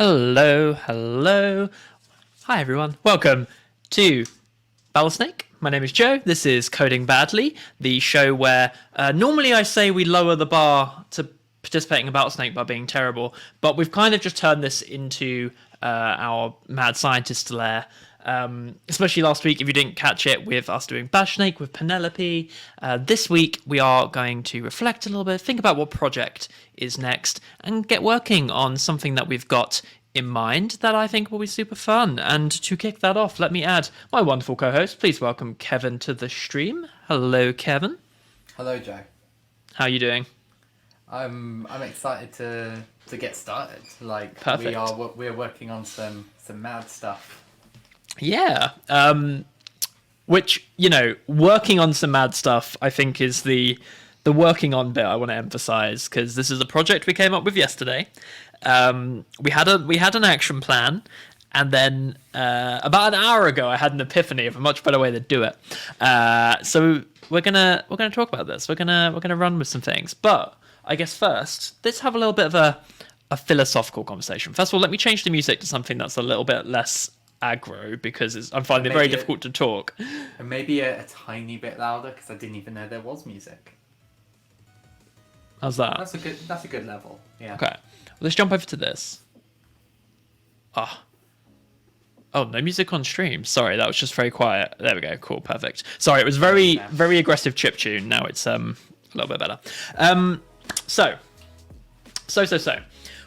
Hello, hello. Hi everyone. Welcome to Battlesnake. My name is Joe. This is Coding Badly, the show where normally I say we lower the bar to participating in Battlesnake by being terrible, but we've kind of just turned this into our mad scientist lair. Especially last week, if you didn't catch it, with us doing Battlesnake with Penelope. This week, we are going to reflect a little bit, think about what project is next, and get working on something that we've got in mind that I think will be super fun. And to kick that off, let me add my wonderful co-host. Please welcome Kevin to the stream. Hello, Kevin. Hello, Joe. How are you doing? I'm excited to get started. Like Perfect. we're working on some mad stuff. Yeah. Which, working on some mad stuff, I think is the working on bit I want to emphasize, because this is a project we came up with yesterday. We had an action plan, and then about an hour ago I had an epiphany of a much better way to do it. So we're gonna talk about this. We're gonna run with some things, but I guess first let's have a little bit of a philosophical conversation. First of all, let me change the music to something that's a little bit less aggro, because I'm finding it very difficult to talk. And maybe a tiny bit louder, because I didn't even know there was music. How's that? That's a good level. Yeah. Okay. Let's jump over to this. Oh, no music on stream. Sorry, that was just very quiet. There we go. Cool, perfect. Sorry, it was very aggressive chiptune. Now it's a little bit better. So.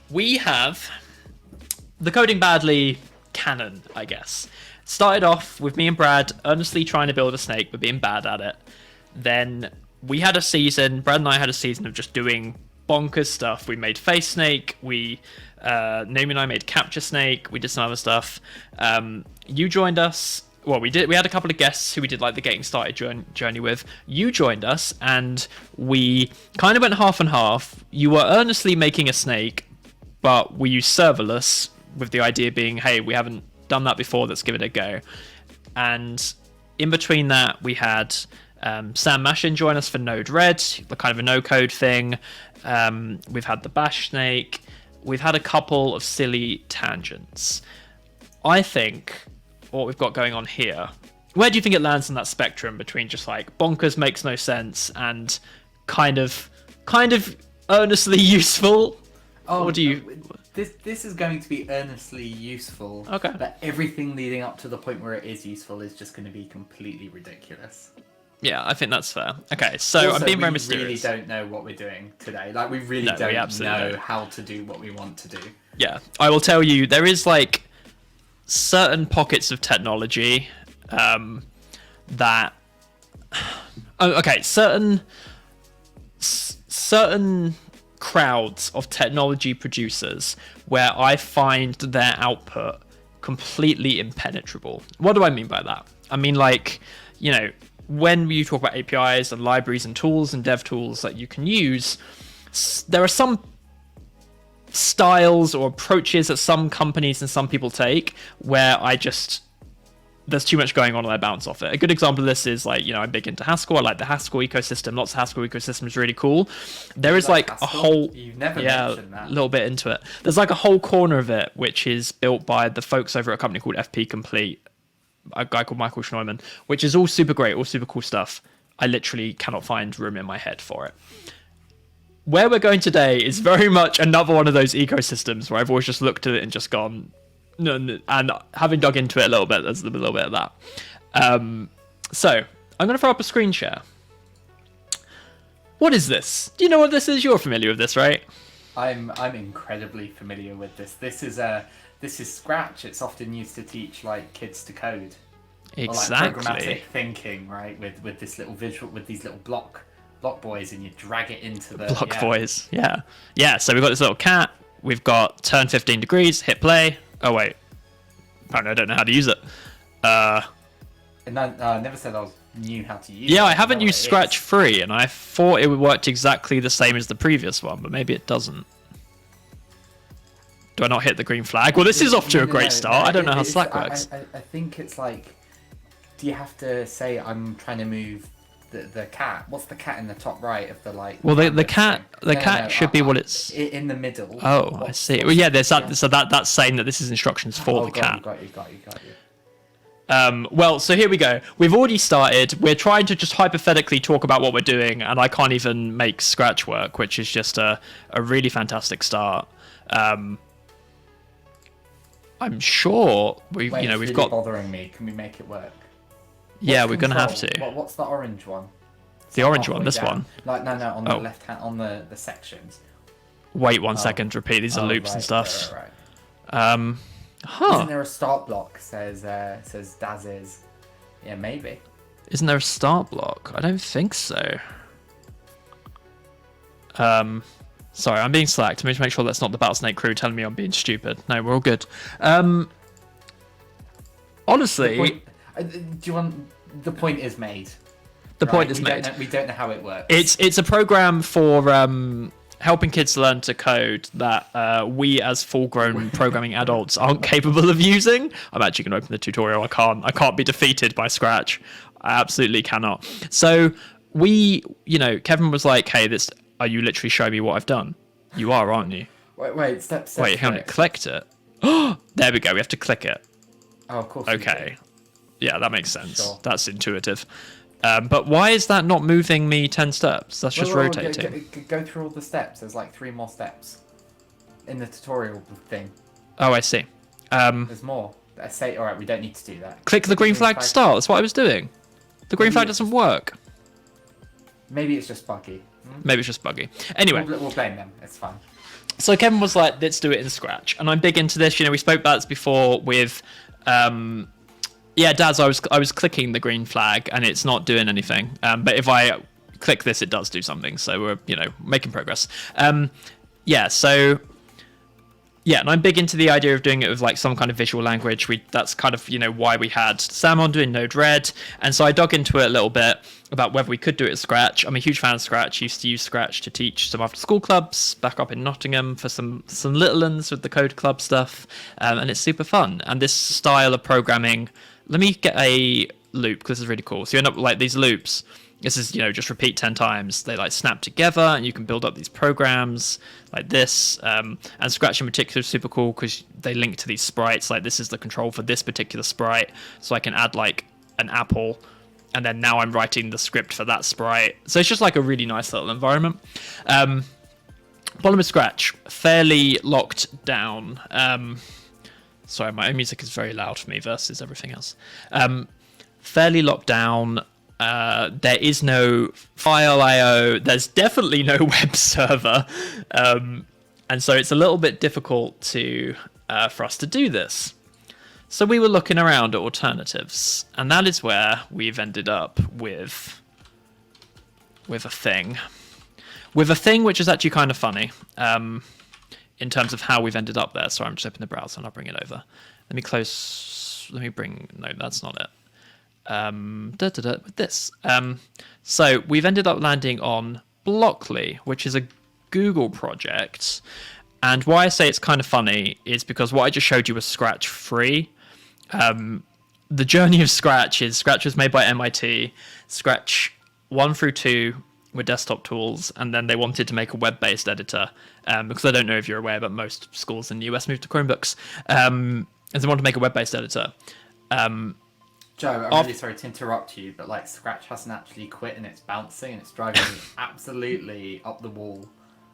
We have the Coding Badly canon, I guess. Started off with me and Brad earnestly trying to build a snake, but being bad at it. Then we had a season. Brad and I had a season of just doing bonkers stuff. We made Face Snake. Naomi and I made Capture Snake. We did some other stuff. You joined us. Well, we had a couple of guests who we did like the getting started journey with. You joined us, and we kind of went half and half. You were earnestly making a snake, but we used serverless, with the idea being, hey, we haven't done that before, let's give it a go. And in between that, we had Sam Mashin join us for Node-RED, the kind of a no-code thing. We've had the Bash Snake. We've had a couple of silly tangents. I think what we've got going on here, where do you think it lands on that spectrum between just like bonkers makes no sense and kind of earnestly useful? Oh, or do you... This is going to be earnestly useful. Okay. But everything leading up to the point where it is useful is just going to be completely ridiculous. Yeah, I think that's fair. Okay, so Also, I'm being very mysterious. We really don't know what we're doing today. Like, we really don't know how to do what we want to do. Yeah, I will tell you, there is like certain pockets of technology that... certain crowds of technology producers where I find their output completely impenetrable. What do I mean by that? I mean, like, when you talk about APIs and libraries and tools and dev tools that you can use, there are some styles or approaches that some companies and some people take where there's too much going on and I bounce off it. A good example of this is, like, I'm big into Haskell. I like the Haskell ecosystem. Lots of Haskell ecosystem is really cool. There is like Haskell? A whole... You've never mentioned that. A little bit into it. There's like a whole corner of it which is built by the folks over at a company called FP Complete, a guy called Michael Schneumann, which is all super great, all super cool stuff. I literally cannot find room in my head for it. Where we're going today is very much another one of those ecosystems where I've always just looked at it and just gone... No, and having dug into it a little bit, there's a little bit of that. So I'm going to throw up a screen share. What is this? Do you know what this is? You're familiar with this, right? I'm incredibly familiar with this. This is Scratch. It's often used to teach like kids to code. Exactly. Or like programmatic thinking, right? With this little visual, with these little block boys, and you drag it into the block boys. Yeah. So we've got this little cat. We've got turn 15 degrees. Hit play. Oh wait, apparently I don't know how to use it. And I never said I knew how to use it. Yeah, I haven't used Scratch 3, and I thought it worked exactly the same as the previous one, but maybe it doesn't. Do I not hit the green flag? Well, this is off to a great start. I don't know how Slack works. I think it's like, do you have to say I'm trying to move the cat. What's the cat in the top right of the like? Well, the cat thing? should be what it's. In the middle. Oh, I see. Well, yeah, there's that. So that's saying that this is instructions for the cat. Got you. Well, so here we go. We've already started. We're trying to just hypothetically talk about what we're doing, and I can't even make Scratch work, which is just a really fantastic start. I'm sure we've really got. Bothering me. Can we make it work? Yeah, we're gonna have to. What's the orange one? The orange one. This one. Like no, on the left hand, on the sections. Wait 1 second. Repeat. These are loops and stuff. Right. Huh. Isn't there a start block? Says Daz's. Yeah, maybe. Isn't there a start block? I don't think so. Sorry, I'm being slacked. I need to make sure that's not the Battlesnake crew telling me I'm being stupid. No, we're all good. Honestly, the point is made. The point is made. We don't know how it works. It's a program for helping kids learn to code that we as full-grown programming adults aren't capable of using. I'm actually going to open the tutorial. I can't be defeated by Scratch. I absolutely cannot. So Kevin was like, "Hey, are you literally showing me what I've done? You are, aren't you?" Wait, step. Wait, hang on, it clicked it. Oh, there we go. We have to click it. Oh, of course. Okay. Yeah, that makes sense. Sure. That's intuitive. But why is that not moving me 10 steps? That's just rotating. Go through all the steps. There's like 3 more steps in the tutorial thing. Oh, I see. There's more. I say, all right, we don't need to do that. Click the green flag to start. That's what I was doing. The green flag doesn't work. Maybe it's just buggy. Maybe it's just buggy. Anyway. We'll blame them. It's fine. So Kevin was like, let's do it in Scratch. And I'm big into this. We spoke about this before with... Daz, I was clicking the green flag and it's not doing anything. But if I click this, it does do something. So we're, making progress. And I'm big into the idea of doing it with like some kind of visual language. That's kind of, why we had Sam on doing Node-RED. And so I dug into it a little bit about whether we could do it with Scratch. I'm a huge fan of Scratch. Used to use Scratch to teach some after school clubs back up in Nottingham for some little ones with the Code Club stuff. And it's super fun. And this style of programming, let me get a loop because this is really cool. So you end up with like these loops. This is, just repeat 10 times. They like snap together and you can build up these programs like this. And Scratch in particular is super cool because they link to these sprites. Like this is the control for this particular sprite. So I can add like an apple and then now I'm writing the script for that sprite. So it's just like a really nice little environment. Problem with Scratch, fairly locked down. Sorry, my own music is very loud for me versus everything else. Fairly locked down. There is no file I/O. There's definitely no web server, and so it's a little bit difficult for us to do this. So we were looking around at alternatives, and that is where we've ended up with a thing which is actually kind of funny in terms of how we've ended up there. So I'm just opening the browser and I'll bring it over. No, that's not it. With this. So we've ended up landing on Blockly, which is a Google project. And why I say it's kind of funny is because what I just showed you was Scratch free. The journey of Scratch was made by MIT. Scratch 1 through 2 were desktop tools, and then they wanted to make a web-based editor. Because I don't know if you're aware, but most schools in the US moved to Chromebooks. And they wanted to make a web-based editor. Joe, I'm really sorry to interrupt you, but like Scratch hasn't actually quit and it's bouncing and it's driving me absolutely up the wall.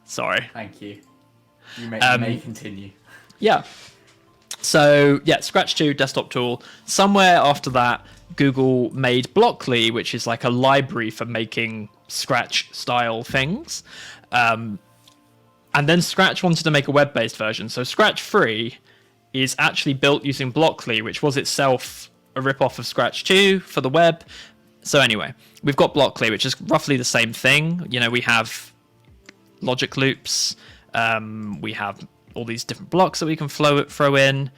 Sorry. Thank you. You may continue. Yeah. So Scratch 2 desktop tool. Somewhere after that, Google made Blockly, which is like a library for making Scratch style things. And then Scratch wanted to make a web-based version. So Scratch free is actually built using Blockly, which was itself a rip-off of Scratch 2 for the web. So anyway, we've got Blockly, which is roughly the same thing. We have logic loops. We have all these different blocks that we can throw in.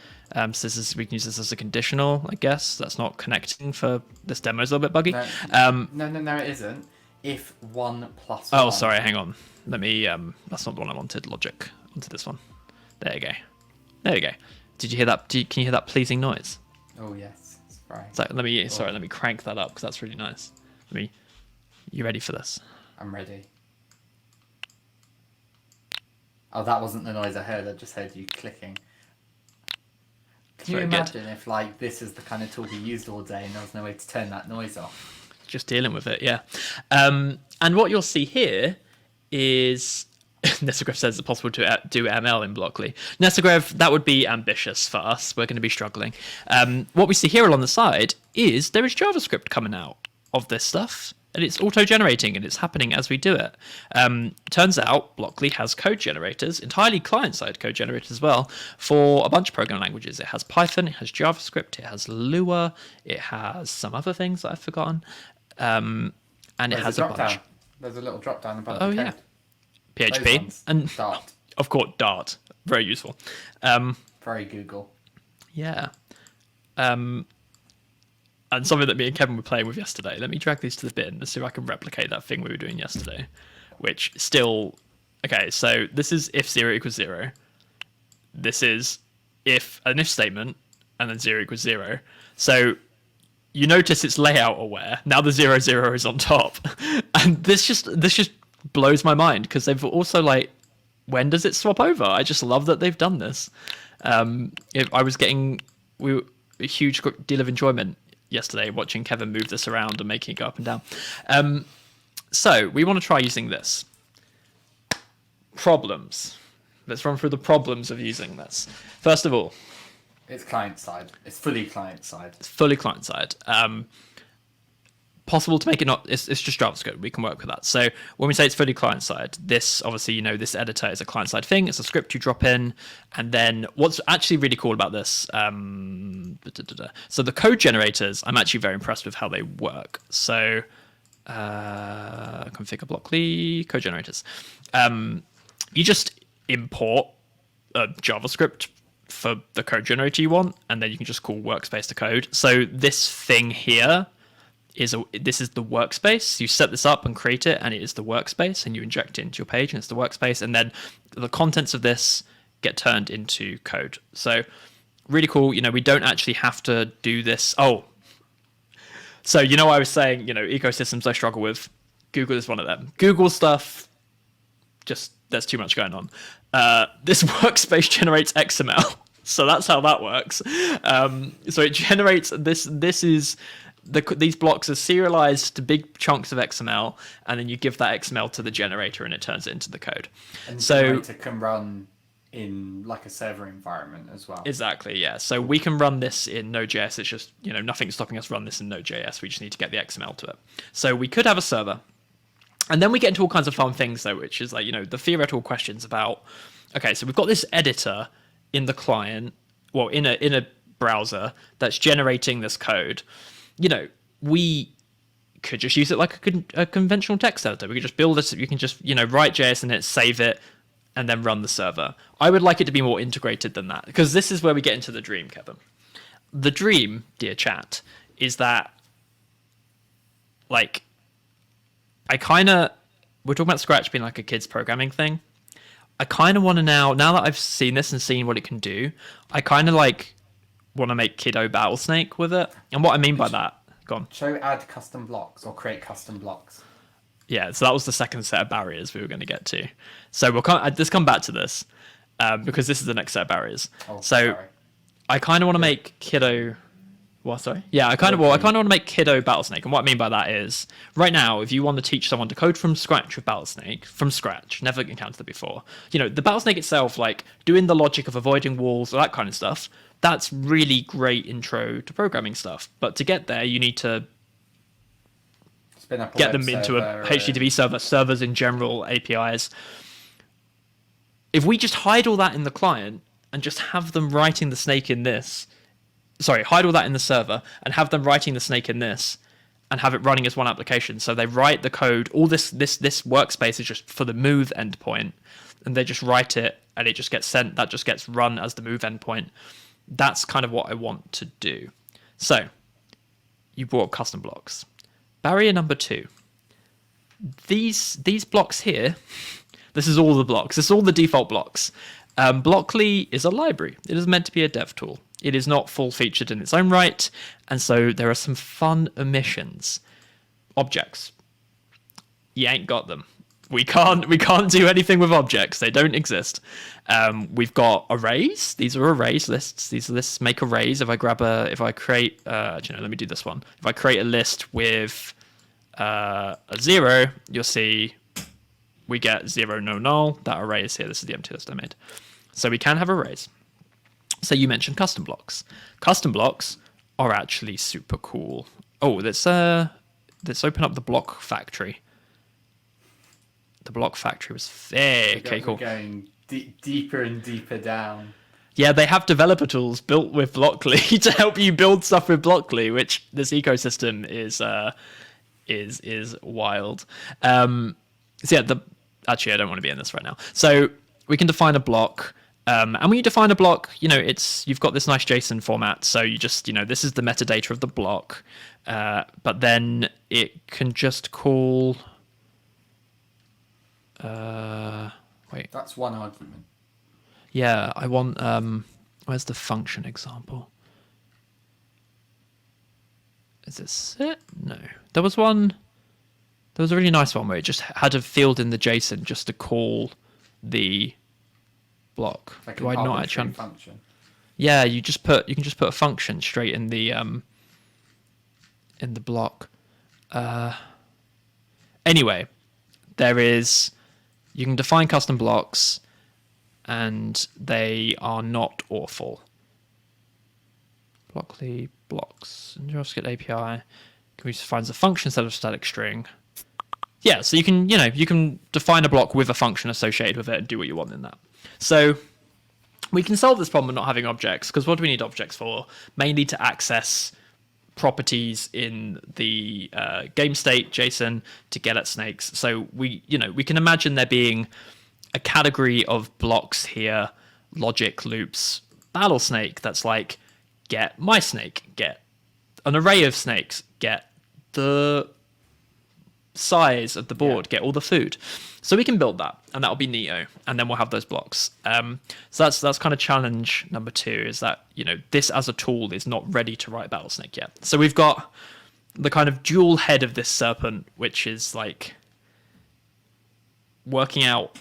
So we can use this as a conditional, I guess. That's not connecting for this demo. Is a little bit buggy. No, it isn't. If 1 plus 1. Oh, sorry, hang on. Let me, that's not the one I wanted. Logic. Onto this one. There you go. Did you hear that? Can you hear that pleasing noise? Oh, yes. So let me crank that up because that's really nice. You ready for this? I'm ready. Oh, that wasn't the noise I heard. I just heard you clicking. Can you imagine if, like, this is the kind of tool we used all day and there was no way to turn that noise off? Just dealing with it, yeah. And what you'll see here is... Nesagrev says it's possible to do ML in Blockly. Nesagrev, that would be ambitious for us. We're going to be struggling. What we see here along the side is there is JavaScript coming out of this stuff. And it's auto-generating, and it's happening as we do it. Turns out Blockly has code generators, entirely client-side code generators as well, for a bunch of programming languages. It has Python, it has JavaScript, it has Lua, it has some other things that I've forgotten, and it has a bunch. Down. There's a little drop down above the code. Yeah, PHP and Dart. Of course, Dart, very useful. Very Google. Yeah. And something that me and Kevin were playing with yesterday. Let me drag these to the bin and see if I can replicate that thing we were doing yesterday. Which still... Okay, so this is if 0 equals 0. This is if an if statement, and then 0 equals 0. So you notice it's layout aware. Now the 0, 0 is on top. And this just blows my mind, because they've also, like... When does it swap over? I just love that they've done this. I was getting a huge deal of enjoyment yesterday watching Kevin move this around and making it go up and down. So we want to try using this. Problems. Let's run through the problems of using this. First of all, it's client side. It's fully client side. It's fully client side. Possible to make it not... It's just JavaScript. We can work with that. So when we say it's fully client side, this, obviously, this editor is a client side thing. It's a script you drop in. And then what's actually really cool about this... So the code generators, I'm actually very impressed with how they work. So configure Blockly, code generators. You just import a JavaScript for the code generator you want, and then you can just call workspace to code. So this thing here... this is the workspace. You set this up and create it, and it is the workspace, and you inject it into your page, and it's the workspace, and then the contents of this get turned into code. So really cool. We don't actually have to do this. Oh, so I was saying, ecosystems I struggle with. Google is one of them. Google stuff, just there's too much going on. This workspace generates XML, so that's how that works. So it generates this. This is. These blocks are serialized to big chunks of XML, and then you give that XML to the generator, and it turns it into the code. And the generator can run in like a server environment as well. Exactly, yeah. So we can run this in Node.js. It's just, nothing's stopping us run this in Node.js. We just need to get the XML to it. So we could have a server. And then we get into all kinds of fun things, though, which is like, the theoretical questions about, okay, so we've got this editor in the client, well, in a browser that's generating this code. We could just use it like a conventional text editor. We could just build this. You can just, write JS in it, save it, and then run the server. I would like it to be more integrated than that, because this is where we get into the dream, Kevin. The dream, dear chat, is that, like, we're talking about Scratch being like a kid's programming thing. I kind of want to now that I've seen this and seen what it can do, I kind of want to make Kiddo Battlesnake with it. And what I mean by that, go on. Show add custom blocks or create custom blocks. Yeah, so that was the second set of barriers we were going to get to. So we'll just come back to this, because this is the next set of barriers. Oh, so sorry. I kind of want to make Kiddo... What, sorry? Yeah, I kind of want to make Kiddo Battlesnake. And what I mean by that is, right now, if you want to teach someone to code from scratch with Battlesnake, from scratch, never encountered it before, the Battlesnake itself, like doing the logic of avoiding walls, all that kind of stuff, that's really great intro to programming stuff. But to get there, you need to spin up get them into a HTTP server, servers in general, APIs. If we just hide all that in the client and just have them writing the snake in this, hide all that in the server and have them writing the snake in this and have it running as one application. So they write the code, all this workspace is just for the move endpoint, and they just write it and it just gets sent, that just gets run as the move endpoint. That's kind of what I want to do. So you brought up custom blocks. Barrier number 2. These blocks here, this is all the blocks. This is all the default blocks. Blockly is a library. It is meant to be a dev tool. It is not full-featured in its own right, and so there are some fun omissions. Objects. You ain't got them. We can't do anything with objects. They don't exist. We've got arrays. These are arrays lists. These lists make arrays. If I create, let me do this one. If I create a list with a 0, you'll see we get 0, no, null. That array is here. This is the empty list I made. So we can have arrays. So you mentioned custom blocks. Custom blocks are actually super cool. Oh, let's open up the block factory. The block factory was okay, cool. We're going deeper and deeper down. Yeah, they have developer tools built with Blockly to help you build stuff with Blockly, which this ecosystem is wild. So yeah, actually I don't want to be in this right now. So we can define a block, and when you define a block, you've got this nice JSON format. So you just this is the metadata of the block, but then it can just call. Wait. That's one argument. Yeah, I want. Where's the function example? Is this it? No. There was one. There was a really nice one where it just had a field in the JSON just to call the block. Like Do I not actually? Function. Yeah, you can just put a function straight in the block. Anyway, you can define custom blocks, and they are not awful. Blockly blocks and JavaScript API. Can we just find a function instead of static string? Yeah, so you can define a block with a function associated with it and do what you want in that. So we can solve this problem of not having objects, because what do we need objects for? Mainly to access properties in the game state JSON to get at snakes. So we can imagine there being a category of blocks here, logic loops, Battlesnake, that's like get my snake, get an array of snakes, get the size of the board, get all the food. So we can build that, and that'll be Neo, and then we'll have those blocks. So that's kind of challenge number 2, is that this as a tool is not ready to write Battlesnake yet. So we've got the kind of dual head of this serpent, which is like working out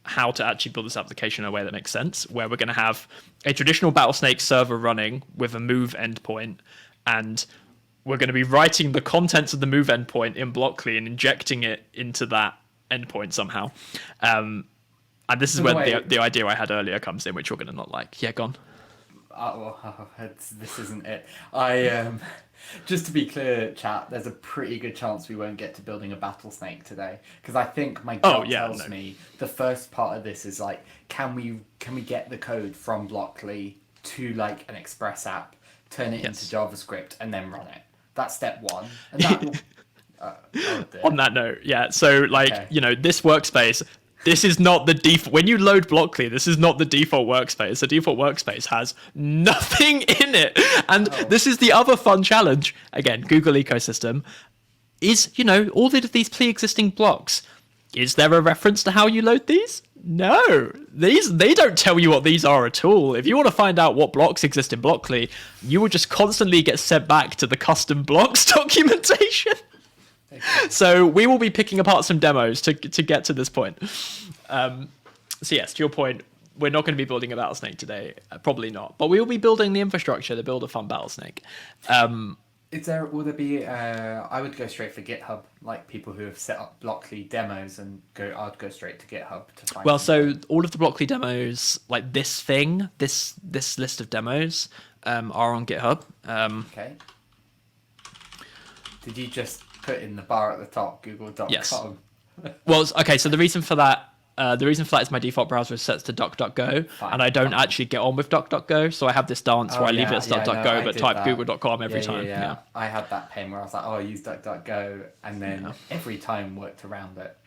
how to actually build this application in a way that makes sense, where we're going to have a traditional Battlesnake server running with a move endpoint, and we're going to be writing the contents of the move endpoint in Blockly and injecting it into that endpoint somehow. And this is where the idea I had earlier comes in, which you're going to not like. Yeah, go on. This isn't it. Just to be clear, chat, there's a pretty good chance we won't get to building a Battlesnake today, because I think my gut tells me the first part of this is like, can we get the code from Blockly to like an Express app, turn it into JavaScript, and then run it. That's step 1. And that will, on that note, yeah. So this workspace. This is not the default. When you load Blockly, this is not the default workspace. The default workspace has nothing in it. And this is the other fun challenge. Again, Google ecosystem is, all of these pre-existing blocks. Is there a reference to how you load these? No. They don't tell you what these are at all. If you want to find out what blocks exist in Blockly, you will just constantly get sent back to the custom blocks documentation. So we will be picking apart some demos to get to this point. So yes, to your point, we're not going to be building a Battlesnake today. Probably not. But we will be building the infrastructure to build a fun Battlesnake. Will there be, I would go straight for GitHub, like people who have set up Blockly demos I'd go straight to GitHub to find them. So all of the Blockly demos, like this list of demos, are on GitHub. Okay. Did you just put in the bar at the top, google.com? Yes. Well, okay, so the reason for that is my default browser is set to DuckDuckGo, and I don't actually get on with DuckDuckGo, so I have this dance where I leave it as DuckDuckGo, but type google.com every time. Yeah. I had that pain where I was like, I use DuckDuckGo, and then every time worked around it.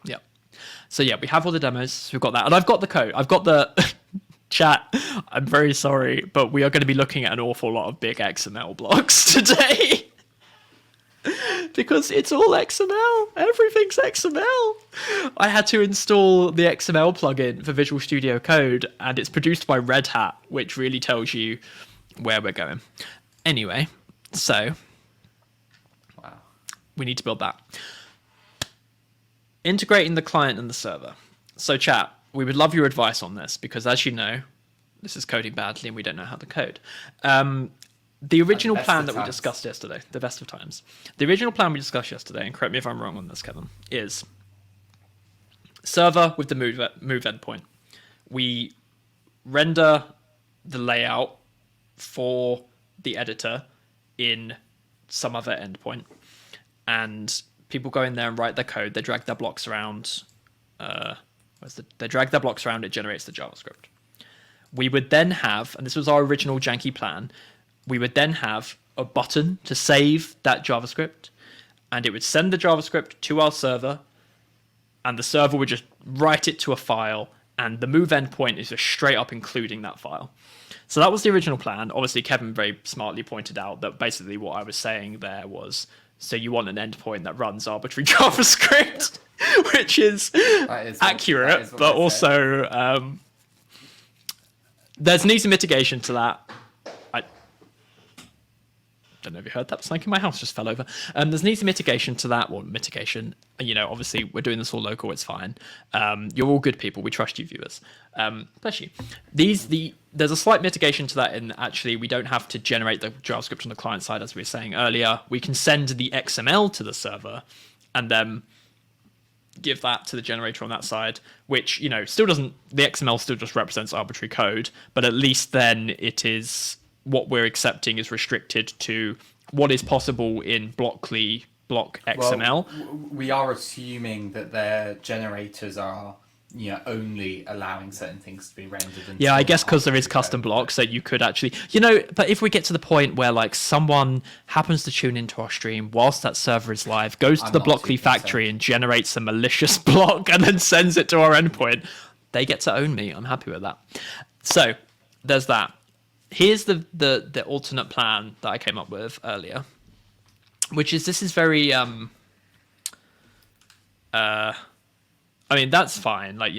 Yeah. So yeah, we have all the demos, so we've got that, and I've got the code. I've got the chat. I'm very sorry, but we are going to be looking at an awful lot of big XML blocks today. Because it's all XML. Everything's XML. I had to install the XML plugin for Visual Studio Code, and it's produced by Red Hat, which really tells you where we're going. Anyway, so wow, we need to build that. integrating the client and the server. So chat, we would love your advice on this because, as you know, this is coding badly and we don't know how to code. The original plan that we discussed yesterday, the best of times, the original plan we discussed yesterday, and correct me if I'm wrong on this, Kevin, is server with the move endpoint. We render the layout for the editor in some other endpoint, and people go in there and write their code. They drag their blocks around. They drag their blocks around. It generates the JavaScript. We would then have, and this was our original janky plan, we would then have a button to save that JavaScript, and it would send the JavaScript to our server, and the server would just write it to a file, and the move endpoint is just straight up including that file. So that was the original plan. Obviously, Kevin very smartly pointed out that basically what I was saying there was, so you want an endpoint that runs arbitrary JavaScript, which is accurate, but also there's an easy mitigation to that. I don't know if you heard that. Something in my house just fell over. There's an easy mitigation to that. Well, mitigation. Obviously, we're doing this all local. It's fine. You're all good people. We trust you, viewers. Bless you. There's a slight mitigation to that in actually we don't have to generate the JavaScript on the client side, as we were saying earlier. We can send the XML to the server and then give that to the generator on that side, which, still doesn't, the XML still just represents arbitrary code, but at least then it is, what we're accepting is restricted to what is possible in Blockly block XML. Well, we are assuming that their generators are only allowing certain things to be rendered. Yeah, I guess because there is custom blocks that you could actually, but if we get to the point where like someone happens to tune into our stream whilst that server is live, goes to the Blockly factory and generates a malicious block and then sends it to our endpoint, they get to own me. I'm happy with that. So there's that. Here's the alternate plan that I came up with earlier, which is, this is very that's fine. Like,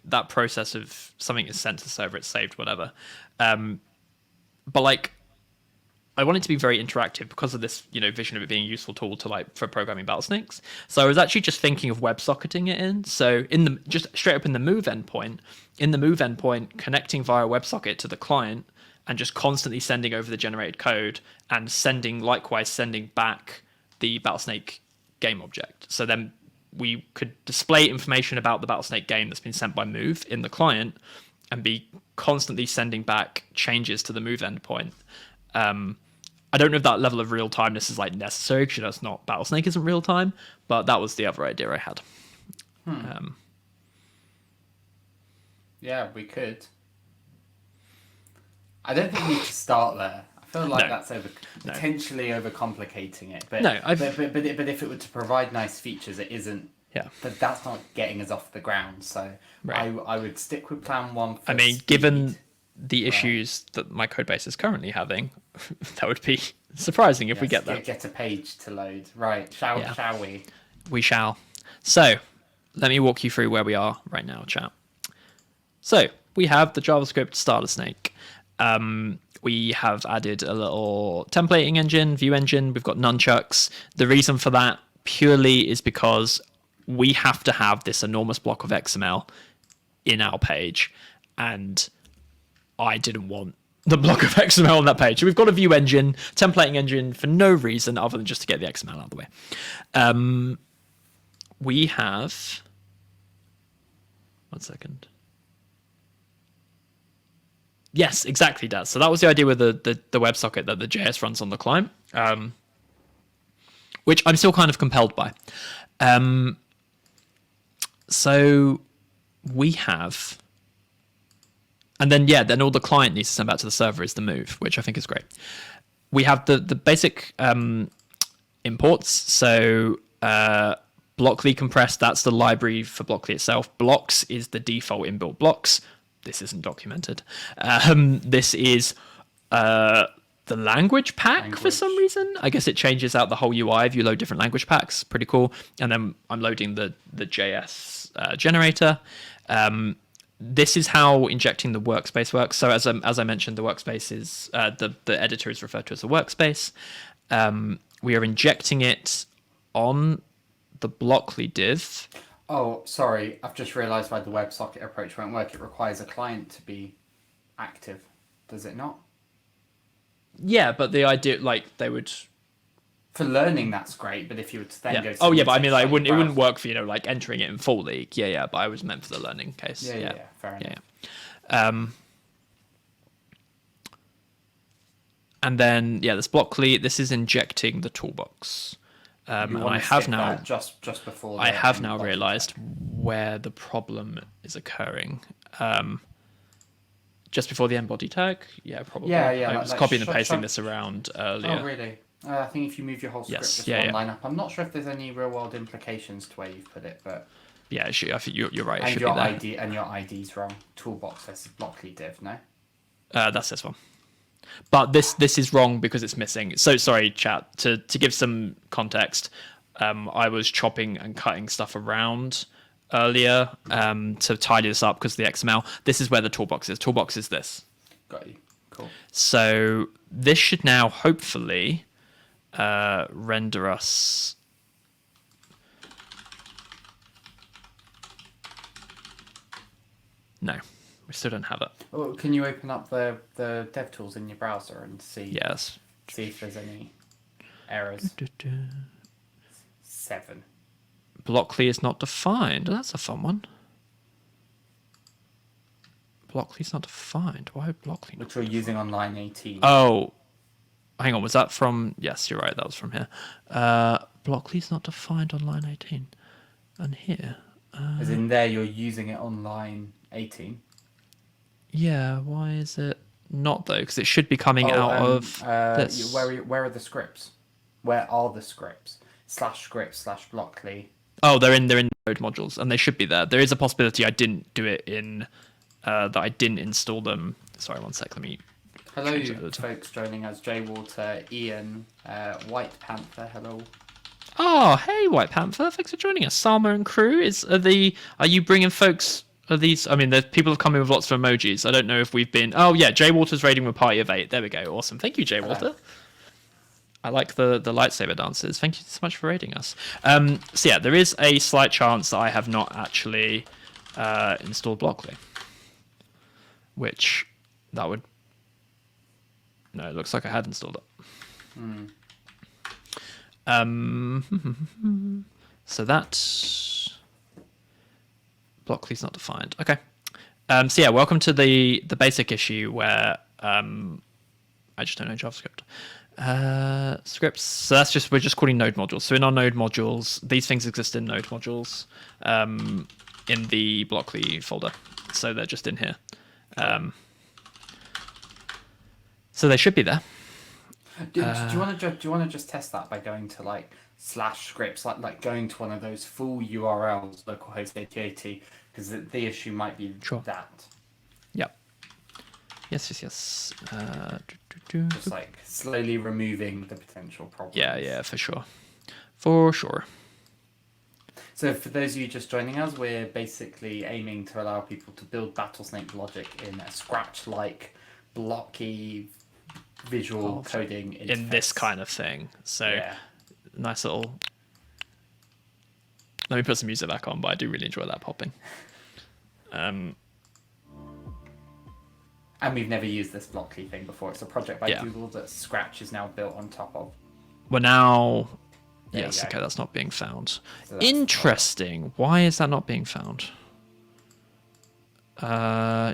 that process of something is sent to the server, it's saved, whatever. But like, I want it to be very interactive because of this, vision of it being a useful tool to for programming Battlesnakes. So I was actually just thinking of WebSocketing it in. So just straight up in the move endpoint, connecting via WebSocket to the client and just constantly sending over the generated code and sending back the Battlesnake game object. So then we could display information about the Battlesnake game that's been sent by Move in the client and be constantly sending back changes to the Move endpoint. I don't know if that level of real timeness is necessary because that's not, Battlesnake isn't real time, but that was the other idea I had. Yeah, we could. I don't think we need to start there. I feel like that's potentially overcomplicating it. But but if it were to provide nice features, it isn't. Yeah. But that's not getting us off the ground. So I would stick with plan one. Given the issues that my code base is currently having, that would be surprising if we get there. Get a page to load. Right. Shall we? We shall. So let me walk you through where we are right now, chat. So we have the JavaScript starter snake. We have added a little templating engine, view engine. We've got nunchucks. The reason for that purely is because we have to have this enormous block of XML in our page, and I didn't want the block of XML on that page. So we've got a view engine, templating engine for no reason other than just to get the XML out of the way. We have... One second. Yes, exactly, Dad. So that was the idea with the WebSocket that the JS runs on the client, which I'm still kind of compelled by. So we have... And then all the client needs to send back to the server is the move, which I think is great. We have the basic imports. So Blockly compressed, that's the library for Blockly itself. Blocks is the default inbuilt blocks. This isn't documented. This is the language pack for some reason. I guess it changes out the whole UI if you load different language packs. Pretty cool. And then I'm loading the JS generator. This is how injecting the workspace works. So as I mentioned, the workspace is the editor is referred to as a workspace. We are injecting it on the Blockly div. Oh, sorry. I've just realised why the WebSocket approach won't work. It requires a client to be active, does it not? Yeah, but the idea, like, they would. For learning, that's great. But if you were to then Yeah. go to Oh, yeah, but I mean, like, like, it wouldn't work for, like entering it in full league. Yeah, yeah. But I was meant for the learning case. Yeah, fair enough. Yeah. And then there's Blockly. This is injecting the toolbox. And I have now just before. I have now realised where the problem is occurring. Just before the end body tag, probably. Yeah. I was copying and pasting this around earlier. Oh, really? I think if you move your whole script just one line up, I'm not sure if there's any real world implications to where you've put it, but yeah, I think you're right. And your ID's wrong. Toolbox versus Blockly div, no? That's this one. But this is wrong because it's missing. So sorry, chat. To give some context, I was chopping and cutting stuff around earlier to tidy this up because of the XML. This is where the toolbox is. Toolbox is this. Got you. Cool. So this should now hopefully render us. No, we still don't have it. Oh, can you open up the DevTools in your browser and see? Yes. See if there's any errors. 7. Blockly is not defined. Oh, that's a fun one. Blockly is not defined. Why Blockly? Which we're using on line 18. Oh, hang on. Was that from? Yes, you're right. That was from here. Blockly is not defined on line 18. And here. As in there, you're using it on line 18. Yeah. Why is it not though? Because it should be coming out of this. Where are the scripts? Where are the scripts? /scripts/Blockly. Oh, they're in node modules, and they should be there. There is a possibility I didn't do it in that I didn't install them. Sorry, one sec. Let me. Hello, folks joining us. Jay Walter, Ian, White Panther. Hello. Oh, hey, White Panther. Thanks for joining us. Sama and crew. Are you bringing folks? Are these? I mean, the people have come in with lots of emojis. I don't know if we've been. Oh yeah, Jay Walter's raiding with party of 8. There we go. Awesome. Thank you, Jay Walter. I like the lightsaber dances. Thank you so much for raiding us. So yeah, there is a slight chance that I have not actually installed Blockly, which that would. No, it looks like I had installed it. So that Blockly's not defined. Okay. So yeah, welcome to the basic issue where I just don't know JavaScript. Scripts. So that's just we're just calling node modules. So in our node modules, these things exist in node modules in the Blockly folder. So they're just in here. So they should be there. Do you want to just test that by going to like /scripts, like going to one of those full URLs, localhost 8080, because the issue might be that. Yep. Yes. Just like slowly removing the potential problems. Yeah, for sure. For sure. So for those of you just joining us, we're basically aiming to allow people to build Battlesnake logic in a Scratch-like, blocky visual coding interface. In this kind of thing. So nice little... Let me put some music back on, but I do really enjoy that popping. And we've never used this Blockly thing before. It's a project by Google that Scratch is now built on top of. Well, now... Yes, okay, that's not being found. So interesting. Why is that not being found?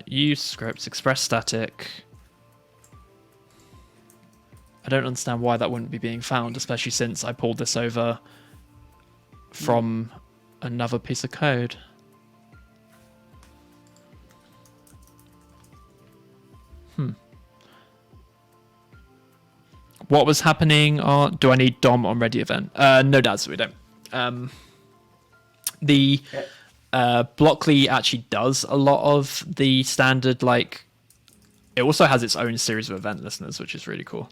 Use scripts, express static. I don't understand why that wouldn't be being found, especially since I pulled this over from another piece of code. What was happening? Do I need DOM on ready event? No, Daz, we don't. The Blockly actually does a lot of the standard, like, it also has its own series of event listeners, which is really cool.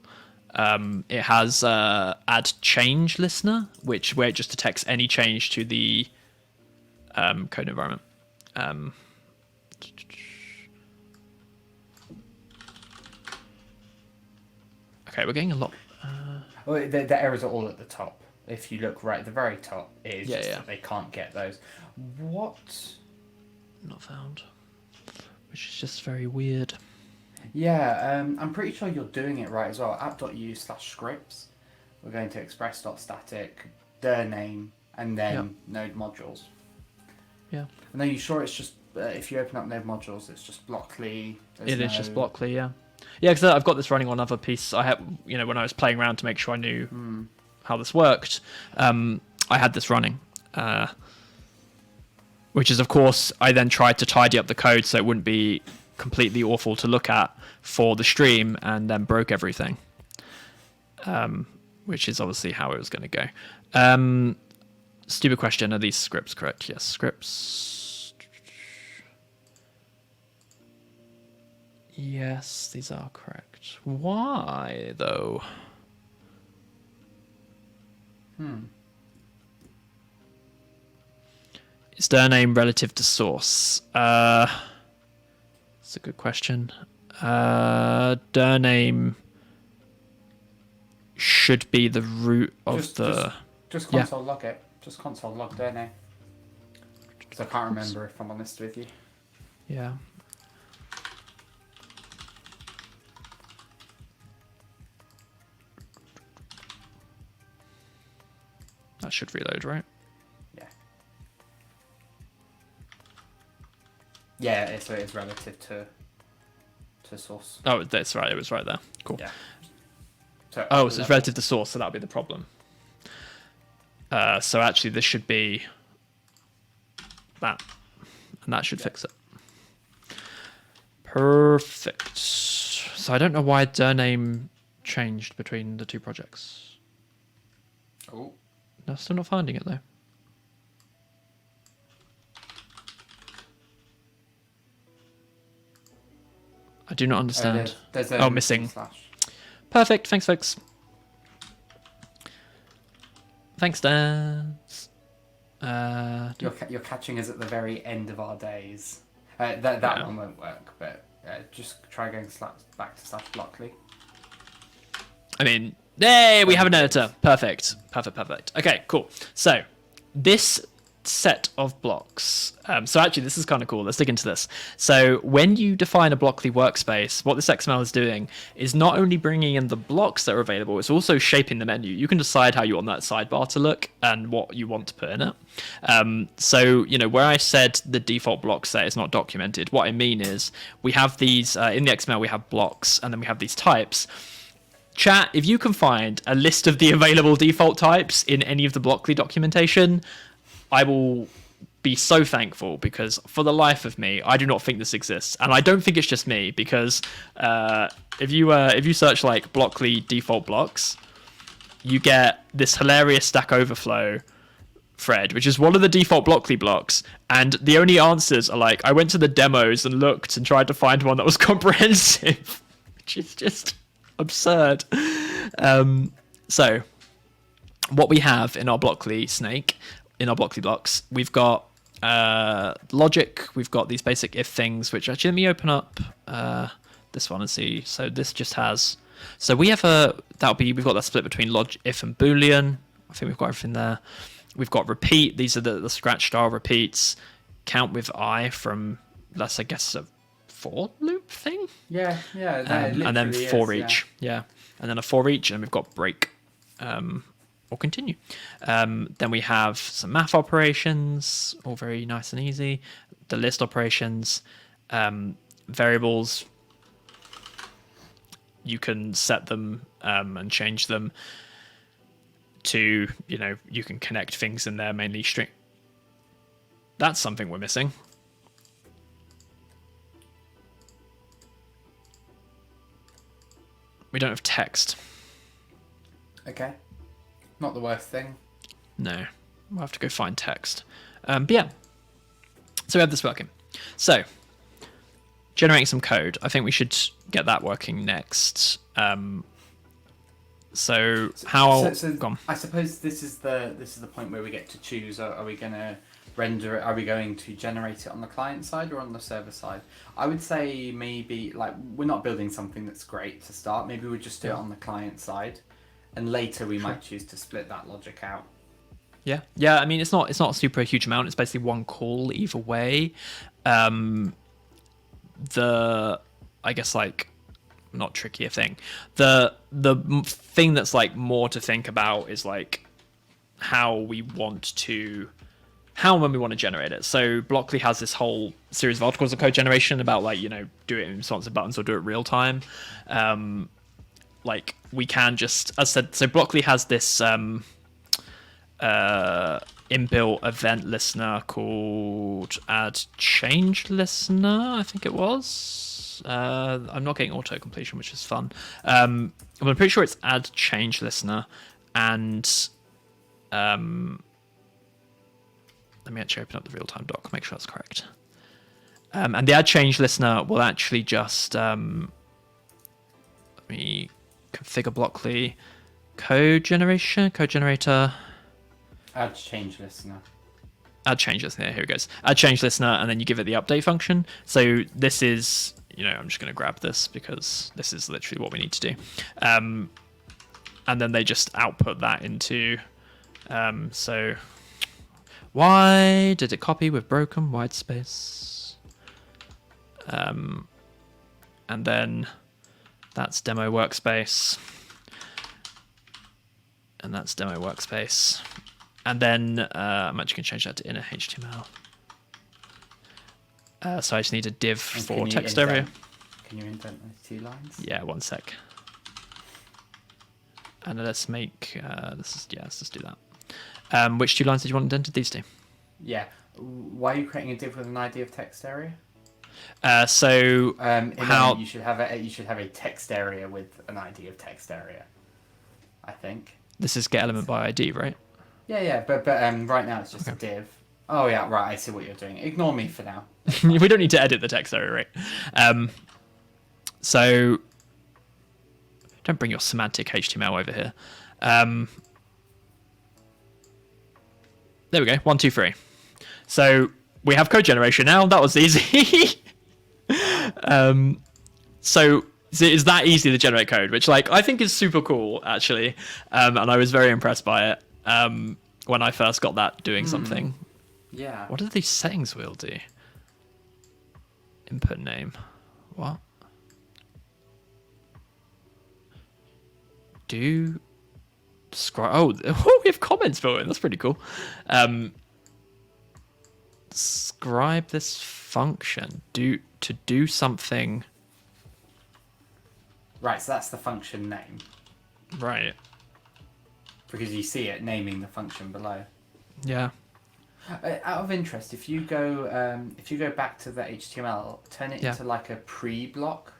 It has add change listener, where it just detects any change to the code environment. Okay, we're getting a lot. The errors are all at the top. If you look right at the very top, it is just yeah. that they can't get those. What? Not found. Which is just very weird. Yeah, I'm pretty sure you're doing it right as well. app.use/scripts. We're going to express.static, their name, and then node modules. Yeah. And are you sure it's just, if you open up node modules, it's just Blockly? It is just Blockly, yeah. Yeah, because I've got this running on another piece. I have, when I was playing around to make sure I knew how this worked, I had this running. Which is, of course, I then tried to tidy up the code so it wouldn't be completely awful to look at for the stream, and then broke everything. Which is obviously how it was going to go. Stupid question, are these scripts correct? Yes, scripts. Yes, these are correct. Why, though? Is their name relative to source? That's a good question. Their name should be the root of Just console log it. Just console log their name. Because I can't remember, if I'm honest with you. Yeah. That should reload, right? Yeah. Yeah, so it is relative to source. Oh, that's right. It was right there. Cool. Yeah. So it's relative to source, so that'll be the problem. So actually, this should be that, and that should fix it. Perfect. So I don't know why their name changed between the two projects. Oh. No, still not finding it though. I do not understand. There's a missing. Slash. Perfect. Thanks, folks. Thanks, Dan. You're catching us at the very end of our days. That one won't work, but just try going back to /Blockly. I mean, hey, we have an editor. Perfect. Okay, cool. So this set of blocks. So actually, this is kind of cool. Let's dig into this. So when you define a Blockly workspace, what this XML is doing is not only bringing in the blocks that are available, it's also shaping the menu. You can decide how you want that sidebar to look and what you want to put in it. So, where I said the default block set is not documented, what I mean is we have these, in the XML, we have blocks, and then we have these types. Chat, if you can find a list of the available default types in any of the Blockly documentation, I will be so thankful, because for the life of me, I do not think this exists, and I don't think it's just me, because if you search like Blockly default blocks, you get this hilarious Stack Overflow thread, which is one of the default Blockly blocks, and the only answers are like, I went to the demos and looked and tried to find one that was comprehensive, which is just absurd. So what we have in our Blockly snake, in our Blockly blocks, we've got logic, we've got these basic if things, which actually, let me open up this one and see. So this just has, so we have we've got that split between log, if, and boolean. I think we've got everything there. We've got repeat, these are the scratch style repeats. Count with I from, that's I guess a for loop thing. Yeah. And then for each, and then a for each, and we've got break. Or continue. Then we have some math operations, all very nice and easy. The list operations, variables. You can set them and change them to, you can connect things in there, mainly string. That's something we're missing. We don't have text. Okay. Not the worst thing. No, we'll have to go find text. But yeah, so we have this working. So, generating some code. I think we should get that working next. So how? Go on. I suppose this is the point where we get to choose. Are we going to render it? Are we going to generate it on the client side or on the server side? I would say maybe, like, we're not building something that's great to start. Maybe we just do it on the client side. and later we might choose to split that logic out. Yeah. I mean, it's not a super huge amount. It's basically one call either way. I guess like not trickier thing. The thing that's like more to think about is like how and when we want to generate it. So Blockly has this whole series of articles of code generation about like, do it in responsive buttons or do it real time. Like we can just, as I said, so Blockly has this inbuilt event listener called add change listener, I think it was. I'm not getting auto completion, which is fun. I'm pretty sure it's add change listener, and let me actually open up the real-time doc, make sure that's correct. And the add change listener will actually just let me configure Blockly code generator. Add change listener. Add change listener. Here it goes. Add change listener, and then you give it the update function. So this is, I'm just going to grab this because this is literally what we need to do. And then they just output that into. So why did it copy with broken white space? And then that's demo workspace. And that's demo workspace. And then I'm actually going to change that to inner HTML. So I just need a div for text area. Can you indent those 2 lines? Yeah, one sec. And let's make let's just do that. Which 2 lines did you want indented? These 2. Yeah. Why are you creating a div with an ID of text area? How you should have a text area with an ID of text area, I think. This is get element by ID, right? Yeah, but right now it's just a div. Oh yeah, right. I see what you're doing. Ignore me for now. We don't need to edit the text area, right? So don't bring your semantic HTML over here. There we go. 1, 2, 3. So we have code generation now. That was easy. So it's that easy to generate code, which I think is super cool actually. And I was very impressed by it when I first got that doing something. Yeah. What did these settings wheel do? Input name. What? Do describe. Oh, we have comments built in. That's pretty cool. Describe this function. To do something. Right, so that's the function name. Right. Because you see it naming the function below. Yeah. Out of interest, if you go back to the HTML, turn it into like a pre-block,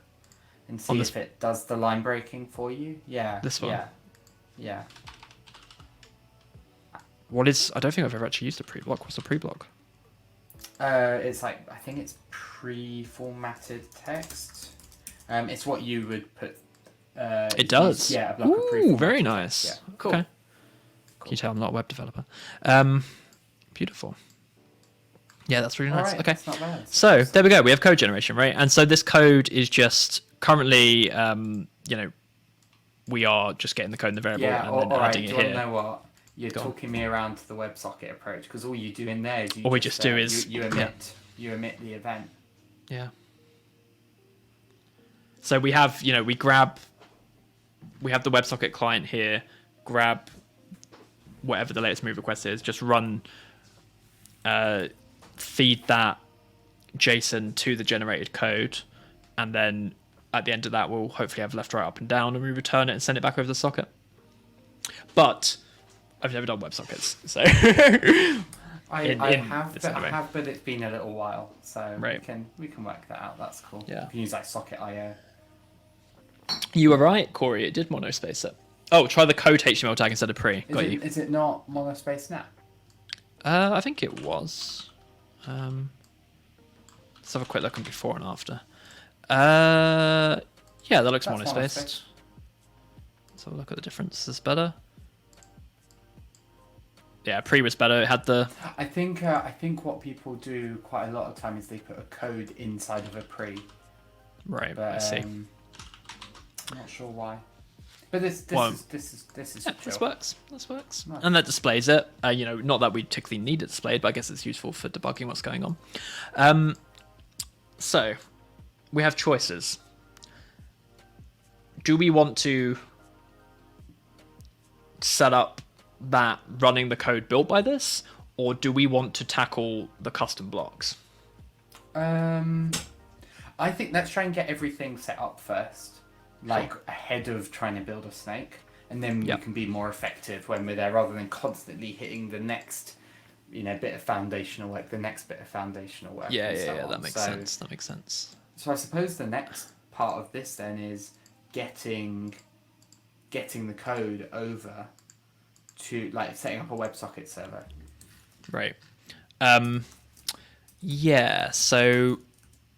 and see if it does the line breaking for you. Yeah. This one. Yeah. What is? I don't think I've ever actually used a pre-block. What's a pre-block? It's I think it's pre-formatted text. It's what you would put. It does. Yeah, a block of pre-formatted. Ooh, very nice. Text. Yeah. Cool. Okay. Can you tell I'm not a web developer? Beautiful. Yeah, that's really nice. Right, okay. That's not bad. So there we go. We have code generation, right? And so this code is just currently, we are just getting the code in the variable and then adding it here. Do you know what? You're talking me around to the WebSocket approach because all you do in there is you emit the event. Yeah. So we have, we have the WebSocket client here, grab whatever the latest move request is, just run, feed that JSON to the generated code, and then at the end of that, we'll hopefully have left, right, up, and down, and we return it and send it back over the socket. But I've never done WebSockets, so I have, but it's been a little while, so we can work that out. That's cool. Yeah, you can use socket IO. You were right, Corey. It did monospace it. Oh, try the code HTML tag instead of pre. Is it not monospace now? I think it was. Let's have a quick look on before and after. Yeah, that looks monospaced. Let's have a look at the difference. Is better? Yeah, pre was better. It had the. I think what people do quite a lot of time is they put a code inside of a pre. Right, but, I see. I'm not sure why. But this is Yeah, chill. this works. Nice. And that displays it. Not that we particularly need it displayed, but I guess it's useful for debugging what's going on. So we have choices. Do we want to set up that running the code built by this, or do we want to tackle the custom blocks? I think let's try and get everything set up first, like ahead of trying to build a snake, and then we can be more effective when we're there, rather than constantly hitting the next, bit of foundational work, the next bit of foundational work. Yeah, that makes sense. That makes sense. So I suppose the next part of this then is getting the code over to like setting up a WebSocket server. Right. Yeah. So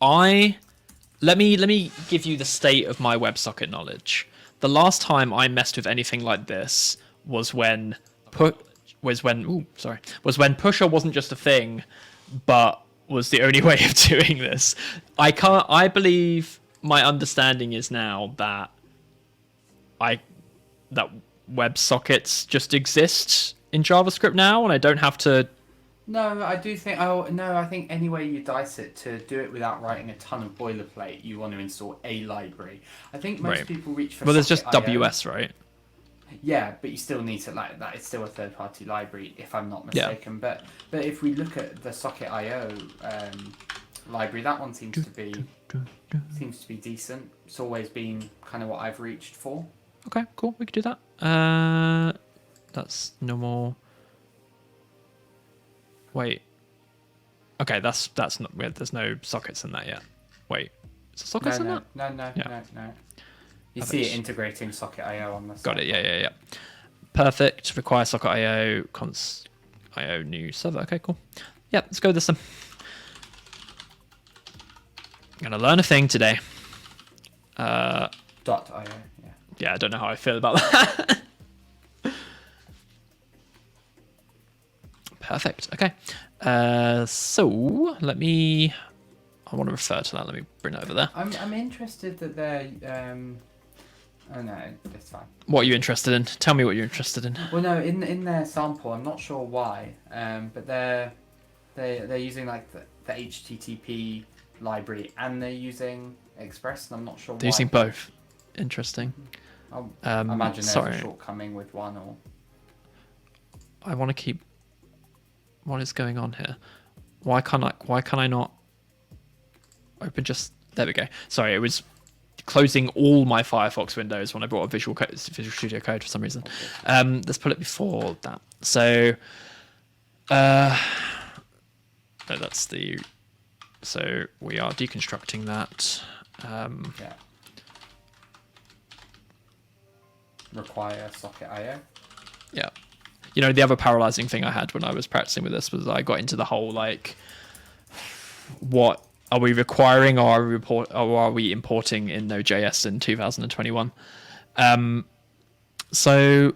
let me give you the state of my WebSocket knowledge. The last time I messed with anything like this was when pusher wasn't just a thing, but was the only way of doing this. I believe my understanding is now that WebSockets just exist in JavaScript now, and I don't have to. No, I do think. Oh no, I think any way you dice it, to do it without writing a ton of boilerplate, you want to install a library. I think most people reach for. Well, there's just Socket.io. WS, right? Yeah, but you still need to like that. It's still a third-party library, if I'm not mistaken. Yeah. But if we look at the Socket.io library, that one seems to be decent. It's always been kind of what I've reached for. Okay, cool. We could do that. That's normal. Wait. Okay, that's not weird. There's no sockets in that yet. Wait, is there sockets in that? No. You see it integrating Socket.io on the side. Got it. Yeah. Perfect. Require Socket.io. Const.io new server. Okay, cool. Yeah, let's go with this then. I'm gonna learn a thing today. .io. Yeah, I don't know how I feel about that. Perfect. Okay. So I want to refer to that. Let me bring it over there. I'm interested that they're. Oh no, it's fine. What are you interested in? Tell me what you're interested in. Well, no, in their sample, I'm not sure why, but they're using like the HTTP library and they're using Express, and I'm not sure why. They're using both. Interesting. I imagine there's a shortcoming with one, or. I want to keep. What is going on here? Why can't I not open just... There we go. Sorry, it was closing all my Firefox windows when I brought a Visual Studio Code for some reason. Let's put it before that. So, no, that's the... So we are deconstructing that. Yeah. Require Socket.io. Yeah. The other paralyzing thing I had when I was practicing with this was I got into the whole, like, what are we requiring, or are we importing in Node.js in 2021? So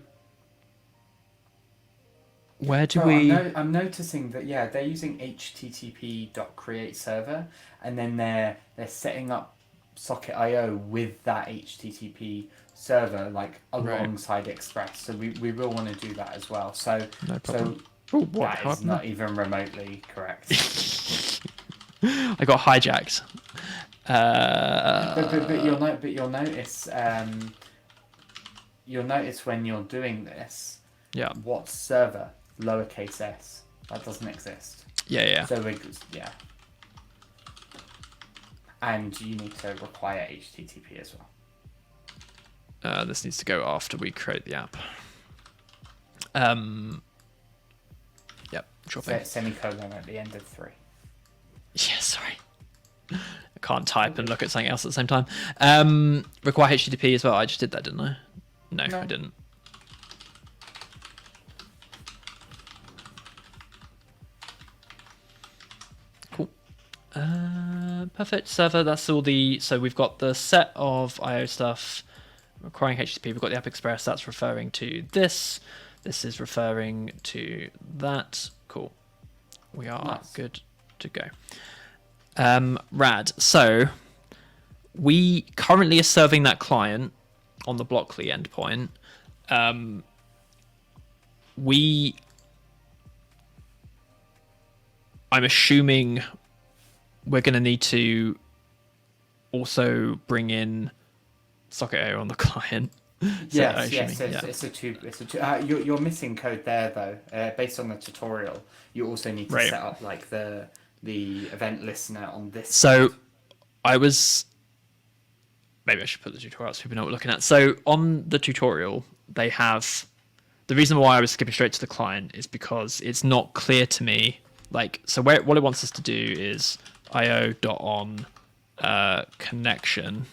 where do we... I'm noticing that, they're using http.create server, and then they're setting up Socket.io with that HTTP server, like alongside Express. So we will want to do that as well. So no problem. That is not even remotely correct. I got hijacked. But you'll notice when you're doing this. Yeah. What server? Lowercase s. That doesn't exist. Yeah. So and you need to require HTTP as well. This needs to go after we create the app. Yep, sure thing. Semicolon at the end of 3. Yeah, sorry. I can't type and look at something else at the same time. Require HTTP as well. I just did that, didn't I? No, I didn't. Cool. Perfect. Server, that's all the... So we've got the set of IO stuff requiring HTTP. We've got the App Express. That's referring to this. This is referring to that. Cool. We are good to go. Rad. So we currently are serving that client on the Blockly endpoint, I'm assuming we're going to need to also bring in Socket.io on the client. Yes, it's a two. You're missing code there though. Based on the tutorial, you also need to set up like the event listener on this. So maybe I should put the tutorial so people know what we're looking at. So on the tutorial, they have the reason why I was skipping straight to the client is because it's not clear to me. Like, so what it wants us to do is io.on connection.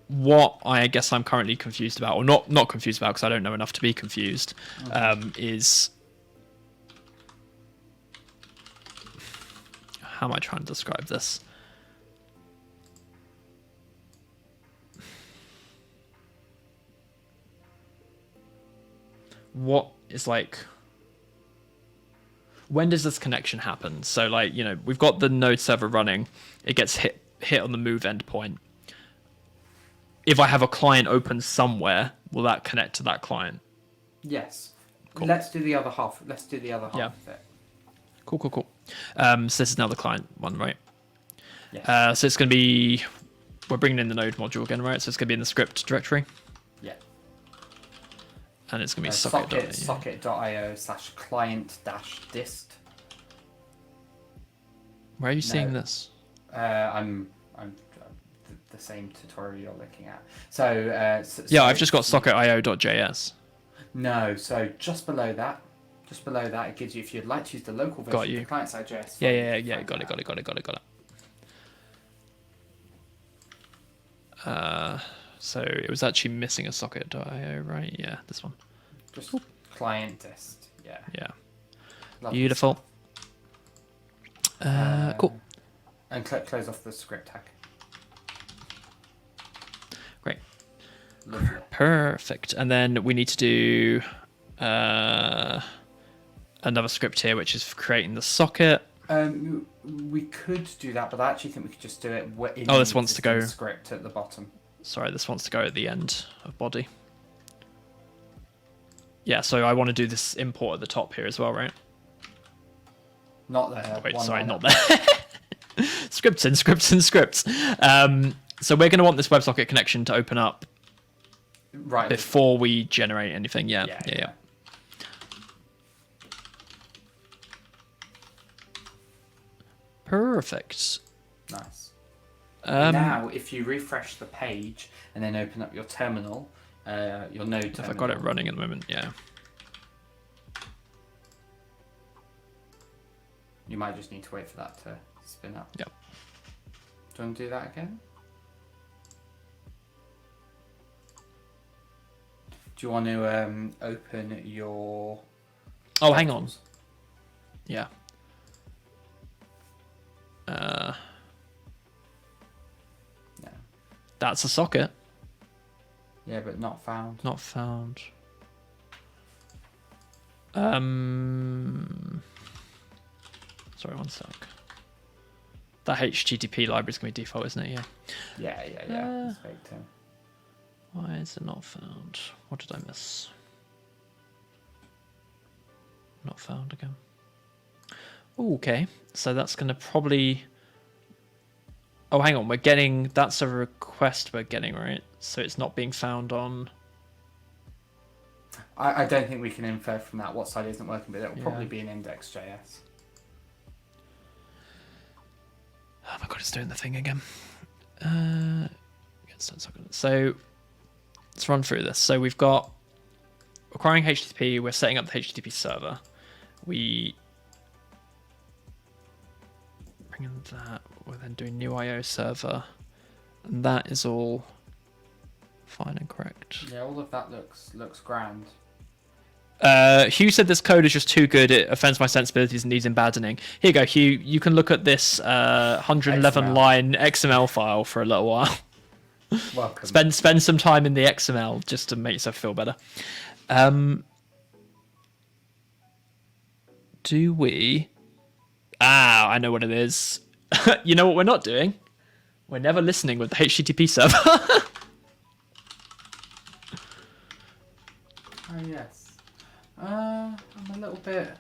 What I guess I'm currently confused about, or not confused about because I don't know enough to be confused, is how am I trying to describe this? What is like, when does this connection happen? So like, we've got the node server running, it gets hit on the move endpoint. If I have a client open somewhere, will that connect to that client? Yes. Cool. Let's do the other half. of it. Cool. So this is now the client one, right? Yes. So it's going to be, we're bringing in the node module again, right? So it's going to be in the script directory. Yeah. And it's going to be socket.io/client-dist. Where are you seeing this? I'm the same tutorial you're looking at. So I've just got socket.io.js. No, so just below that, it gives you, if you'd like to use the local version of the client-side JS. Yeah. Got it. So it was actually missing a socket.io, right? Yeah, this one. Just client-dist, yeah. Yeah. Lovely. Beautiful. Cool. And close off the script tag. Great. Lovely. Perfect. And then we need to do another script here, which is for creating the socket. We could do that, but I actually think we could just do it in this wants to go script at the bottom. Sorry, this wants to go at the end of body. Yeah, so I want to do this import at the top here as well, right? Not there. Wait, sorry, not there. Scripts. So we're going to want this WebSocket connection to open up right before we generate anything. Yeah. Perfect. Nice. Now, if you refresh the page and then open up your terminal, your node terminal. I've got it running at the moment, yeah. You might just need to wait for that to spin up. Yep. Do you want to do that again? Do you want to open your... Oh, hang on. Yeah. That's a socket. Yeah, but not found. Not found. Sorry, one sec. That HTTP library is going to be default, isn't it? Yeah. It's baked in. Why is it not found? What did I miss? Not found again. Ooh, okay, so that's going to probably... Oh, hang on, that's a request we're getting, right? So it's not being found on... I don't think we can infer from that what side isn't working, but it'll probably be in index.js. Oh my god, it's doing the thing again. So let's run through this. So we've got requiring HTTP, we're setting up the HTTP server. We bring in that, we're then doing new IO server, and that is all fine and correct. Yeah, all of that looks grand. Hugh said this code is just too good, it offends my sensibilities and needs embedding. Here you go, Hugh, you can look at this 111 line XML file for a little while. Welcome. Spend some time in the XML just to make yourself feel better. Do we... I know what it is. You know what we're not doing? We're never listening with the HTTP server. Oh yes. I'm a little bit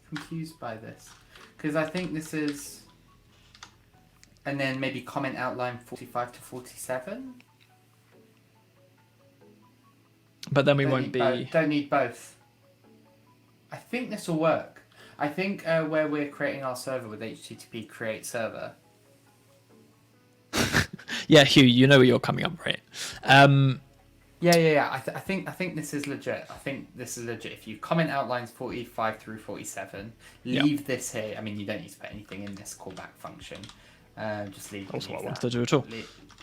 confused by this because I think this is, and then maybe comment outline 45 to 47. But then we won't be. Don't need both. I think this will work. I think where we're creating our server with HTTP create server. Yeah, Hugh, you know where you're coming up, right? Yeah. I think this is legit. I think this is legit. If you comment outlines 45 through 47, leave this here. I mean, you don't need to put anything in this callback function. Just leave. That's what I wanted that. to do at all.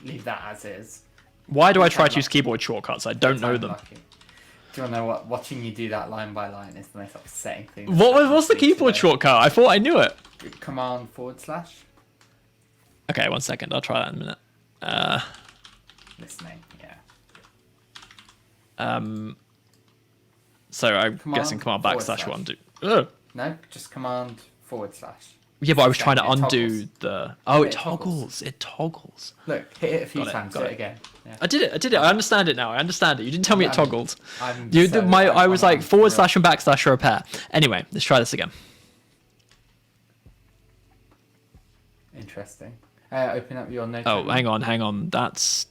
Leave that as is. Why do I try to use keyboard shortcuts? I don't know them. Lucky. Do you want to know what? Watching you do that line by line is the most upsetting thing. What's the keyboard shortcut? I thought I knew it. Command /. Okay, 1 second. I'll try that in a minute. Listening, yeah. So I'm guessing command / will undo. Ugh. No, just command /. Yeah, but I was trying to undo toggles. the. Oh, it toggles. It toggles. Look, hit it a few times. Do it again. Yeah. I did it. I understand it now. I understand it. You didn't tell me it toggled. I was like / and / are a pair. Anyway, let's try this again. Interesting. Open up your note. Oh, hang on. That's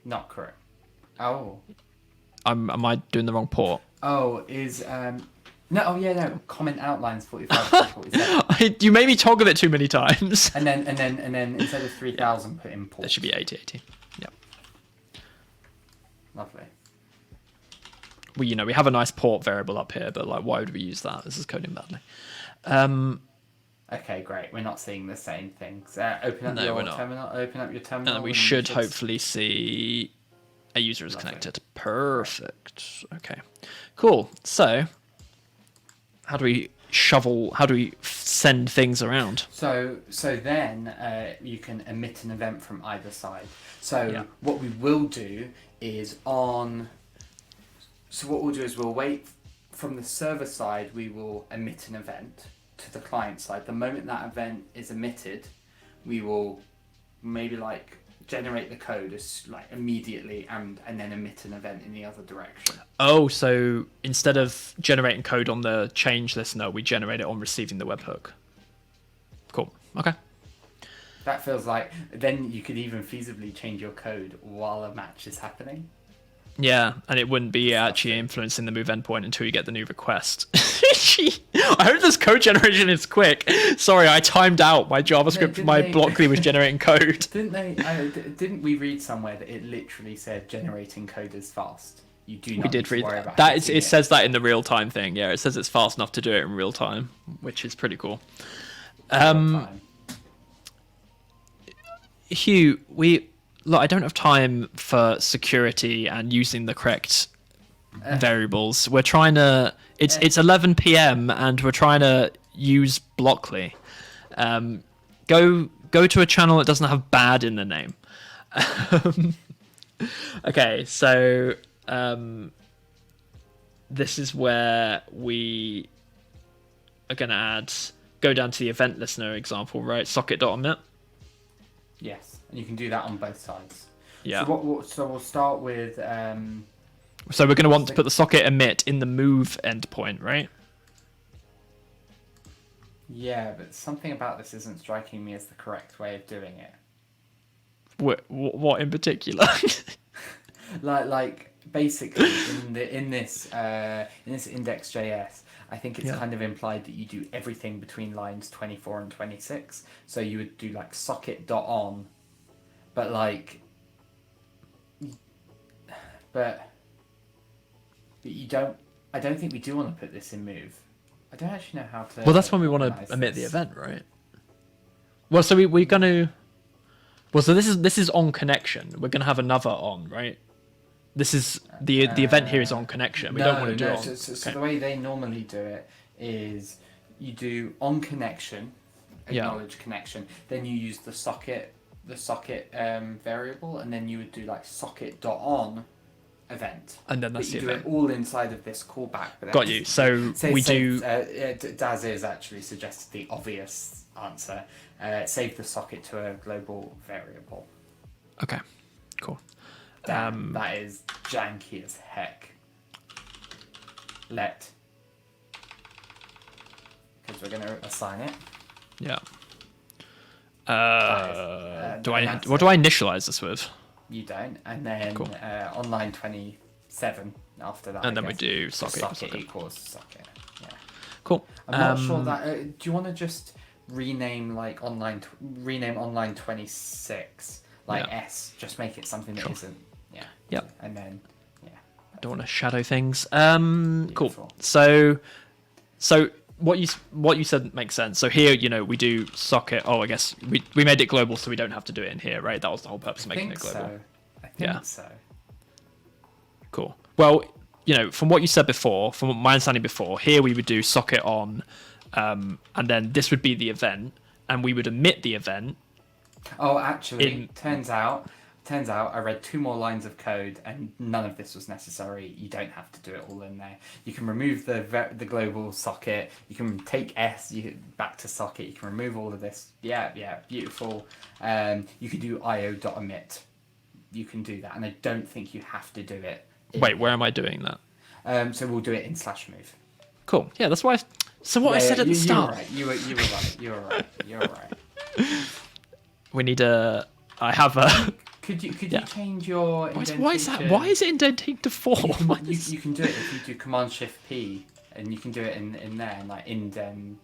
not correct. Oh. Am I doing the wrong port? Oh, is no. Comment outlines 45 to 47. You made me toggle it too many times. And then instead of 3000, put in port. That should be 8080. Yep. Lovely. We have a nice port variable up here, but like, why would we use that? This is coding badly. Okay, great. We're not seeing the same things. Open up your terminal. And we should hopefully see a user is connected. Perfect. Okay, cool. So, how do we send things around? So then you can emit an event from either side. So what we will do is we'll wait from the server side. We will emit an event to the client side. The moment that event is emitted, we will maybe like generate the code as like immediately and then emit an event in the other direction. Oh, so instead of generating code on the change listener, we generate it on receiving the webhook. Cool. Okay. That feels like then you could even feasibly change your code while a match is happening. Yeah, and it wouldn't be actually influencing the move endpoint until you get the new request. I hope this code generation is quick. Sorry, I timed out my JavaScript. My Blockly was generating code. Didn't we read somewhere that it literally said generating code is fast? You do not. We did read that. It says that in the real time thing. Yeah, it says it's fast enough to do it in real time, which is pretty cool. Hugh, I don't have time for security and using the correct variables. We're trying to. It's 11 p.m. and we're trying to use Blockly. Go to a channel that doesn't have bad in the name. Okay, so this is where we are gonna go down to the event listener example, right? Socket.emit. Yes, and you can do that on both sides. Yeah. So we'll start with. So we're going to want to put the socket emit in the move endpoint, right? Yeah, but something about this isn't striking me as the correct way of doing it. What in particular? like basically in this index.js, I think it's kind of implied that you do everything between lines 24 and 26. So you would do like socket.on, but you don't. I don't think we do want to put this in move. I don't actually know how to. Well, that's when we want to emit the event, right? Well, so we're going to. Well, so this is on connection. We're going to have another on, right? This is the event here is on connection. We don't want to do it. So the way they normally do it is you do on connection, acknowledge connection, then you use the socket variable, and then you would do like socket.on event, and then that's you the do event. It all inside of this callback. Got you. So we do. Daz is actually suggested the obvious answer. Save the socket to a global variable. Okay, cool. Damn, that is janky as heck. Let, because we're going to assign it. Yeah. What do I initialize this with? You don't, and then Cool. On line 27 after that. And then we do socket. Socket equals socket. Yeah. Cool. I'm not sure that. Do you want to just rename like rename online 26 like S? Just make it something that isn't. Yeah. Yep. And then don't want to shadow things. Cool. So what you said makes sense. So here, we do socket. Oh, I guess we made it global, so we don't have to do it in here, right? That was the whole purpose of making it global. I think so. Cool. Well, from what you said before, from my understanding before, here we would do socket on, and then this would be the event, and we would emit the event. Oh, actually, turns out I read 2 more lines of code and none of this was necessary. You don't have to do it all in there. You can remove the global socket. You can take S back to socket. You can remove all of this. Yeah, beautiful. You can do io.emit. You can do that, and I don't think you have to do it. Wait, where am I doing that? So we'll do it in /move. Cool. Yeah, that's why. I said at the start. You were right. You were right. We need a. I have a. Could you change your indentation? Why is that? Why is it indenting to 4? You can do it if you do Command Shift P, and you can do it in there, like indent.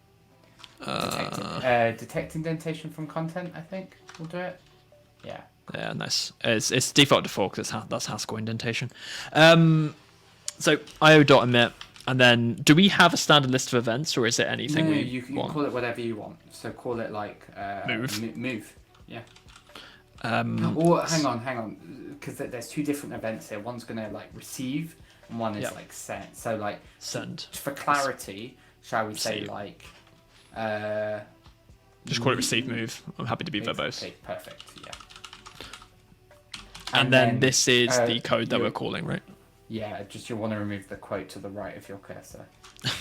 Detect indentation from content. I think we'll do it. Yeah. Yeah, nice. It's default to 4 because that's Haskell indentation. So io.emit, and then do we have a standard list of events, or is it anything you can call it whatever you want. So call it like move. Yeah. Or hang on, because there's 2 different events here. One's gonna like receive, and one is like send. So like send. For clarity, shall we say like? Just call it receive move. I'm happy to be verbose. Okay, perfect. Yeah. And then this is the code that we're calling, right? Yeah, just you'll want to remove the quote to the right of your cursor,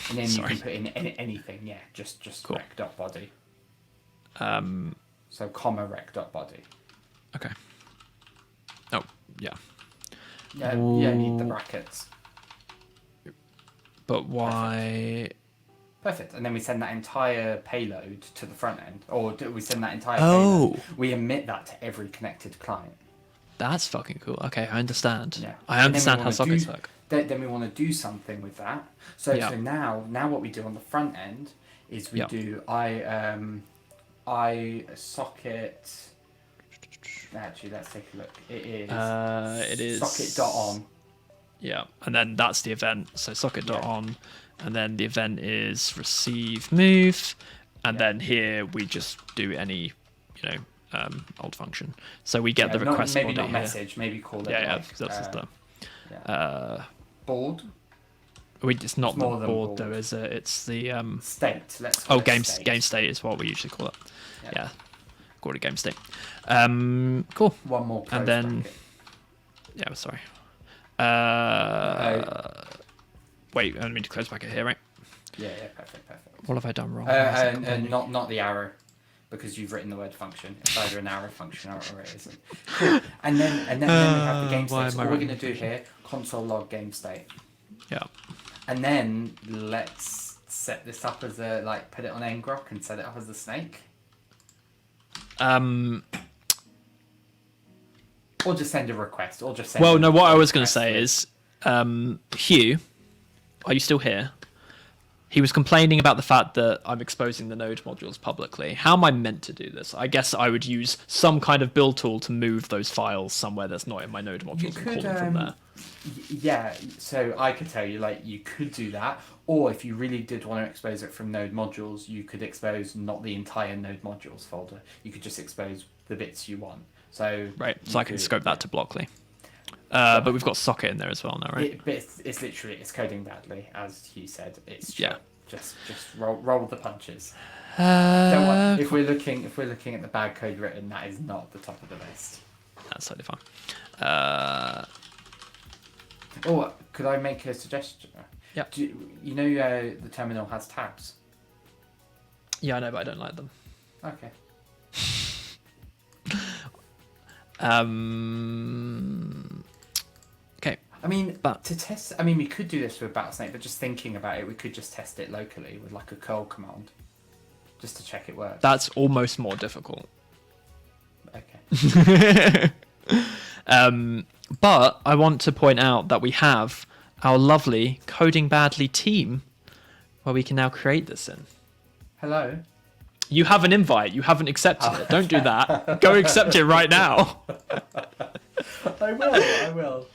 and then you can put in anything. Yeah, just cool. rec.body. So comma rec.body. Okay. Oh, yeah. Yeah, need the brackets. But why? Perfect. And then we send that entire payload to the front end, or do we send that entire payload? We emit that to every connected client. That's fucking cool. Okay, I understand. Yeah. I understand how sockets work. Then we want to do something with that. So now what we do on the front end is we do I socket. Actually, let's take a look. It is socket.on. Yeah, and then that's the event. So socket.on, and then the event is receive move, and then here we just do any, old function. So we get the request maybe body not here. Message. Maybe call it board. It's not the board though, is it? It's the state. Let's call it state. Game state is what we usually call it. Yeah. Call it game state. Cool. One more. And then. Yeah, sorry. Wait, I need to close bracket here, right? Yeah, perfect. What have I done wrong? And not the arrow, because you've written the word function. It's either an arrow function or it isn't. Cool. And then we have the game state. So what we're going to do here, console log game state. Yeah. And then let's set this up as put it on ngrok and set it up as a snake. Or just send a request, or just send. Well, no. What I was going to say is, Hugh, are you still here? He was complaining about the fact that I'm exposing the node modules publicly. How am I meant to do this? I guess I would use some kind of build tool to move those files somewhere that's not in my node modules and call them from there. Yeah, so I could tell you, you could do that. Or if you really did want to expose it from node modules, you could expose not the entire node modules folder. You could just expose the bits you want. So I can scope that to Blockly. But we've got socket in there as well now, right? It's literally coding badly, as you said. It's just roll the punches. Don't worry. If we're looking at the bad code written, that is not the top of the list. That's totally fine. Could I make a suggestion? Yeah. The terminal has tabs. Yeah, I know, but I don't like them. Okay. Okay. I mean, to test. I mean, we could do this with Battlesnake, but just thinking about it, we could just test it locally with like a curl command, just to check it works. That's almost more difficult. Okay. But I want to point out that we have our lovely Coding Badly team, where we can now create this in. Hello. You have an invite. You haven't accepted it. Don't do that. Go accept it right now. I will.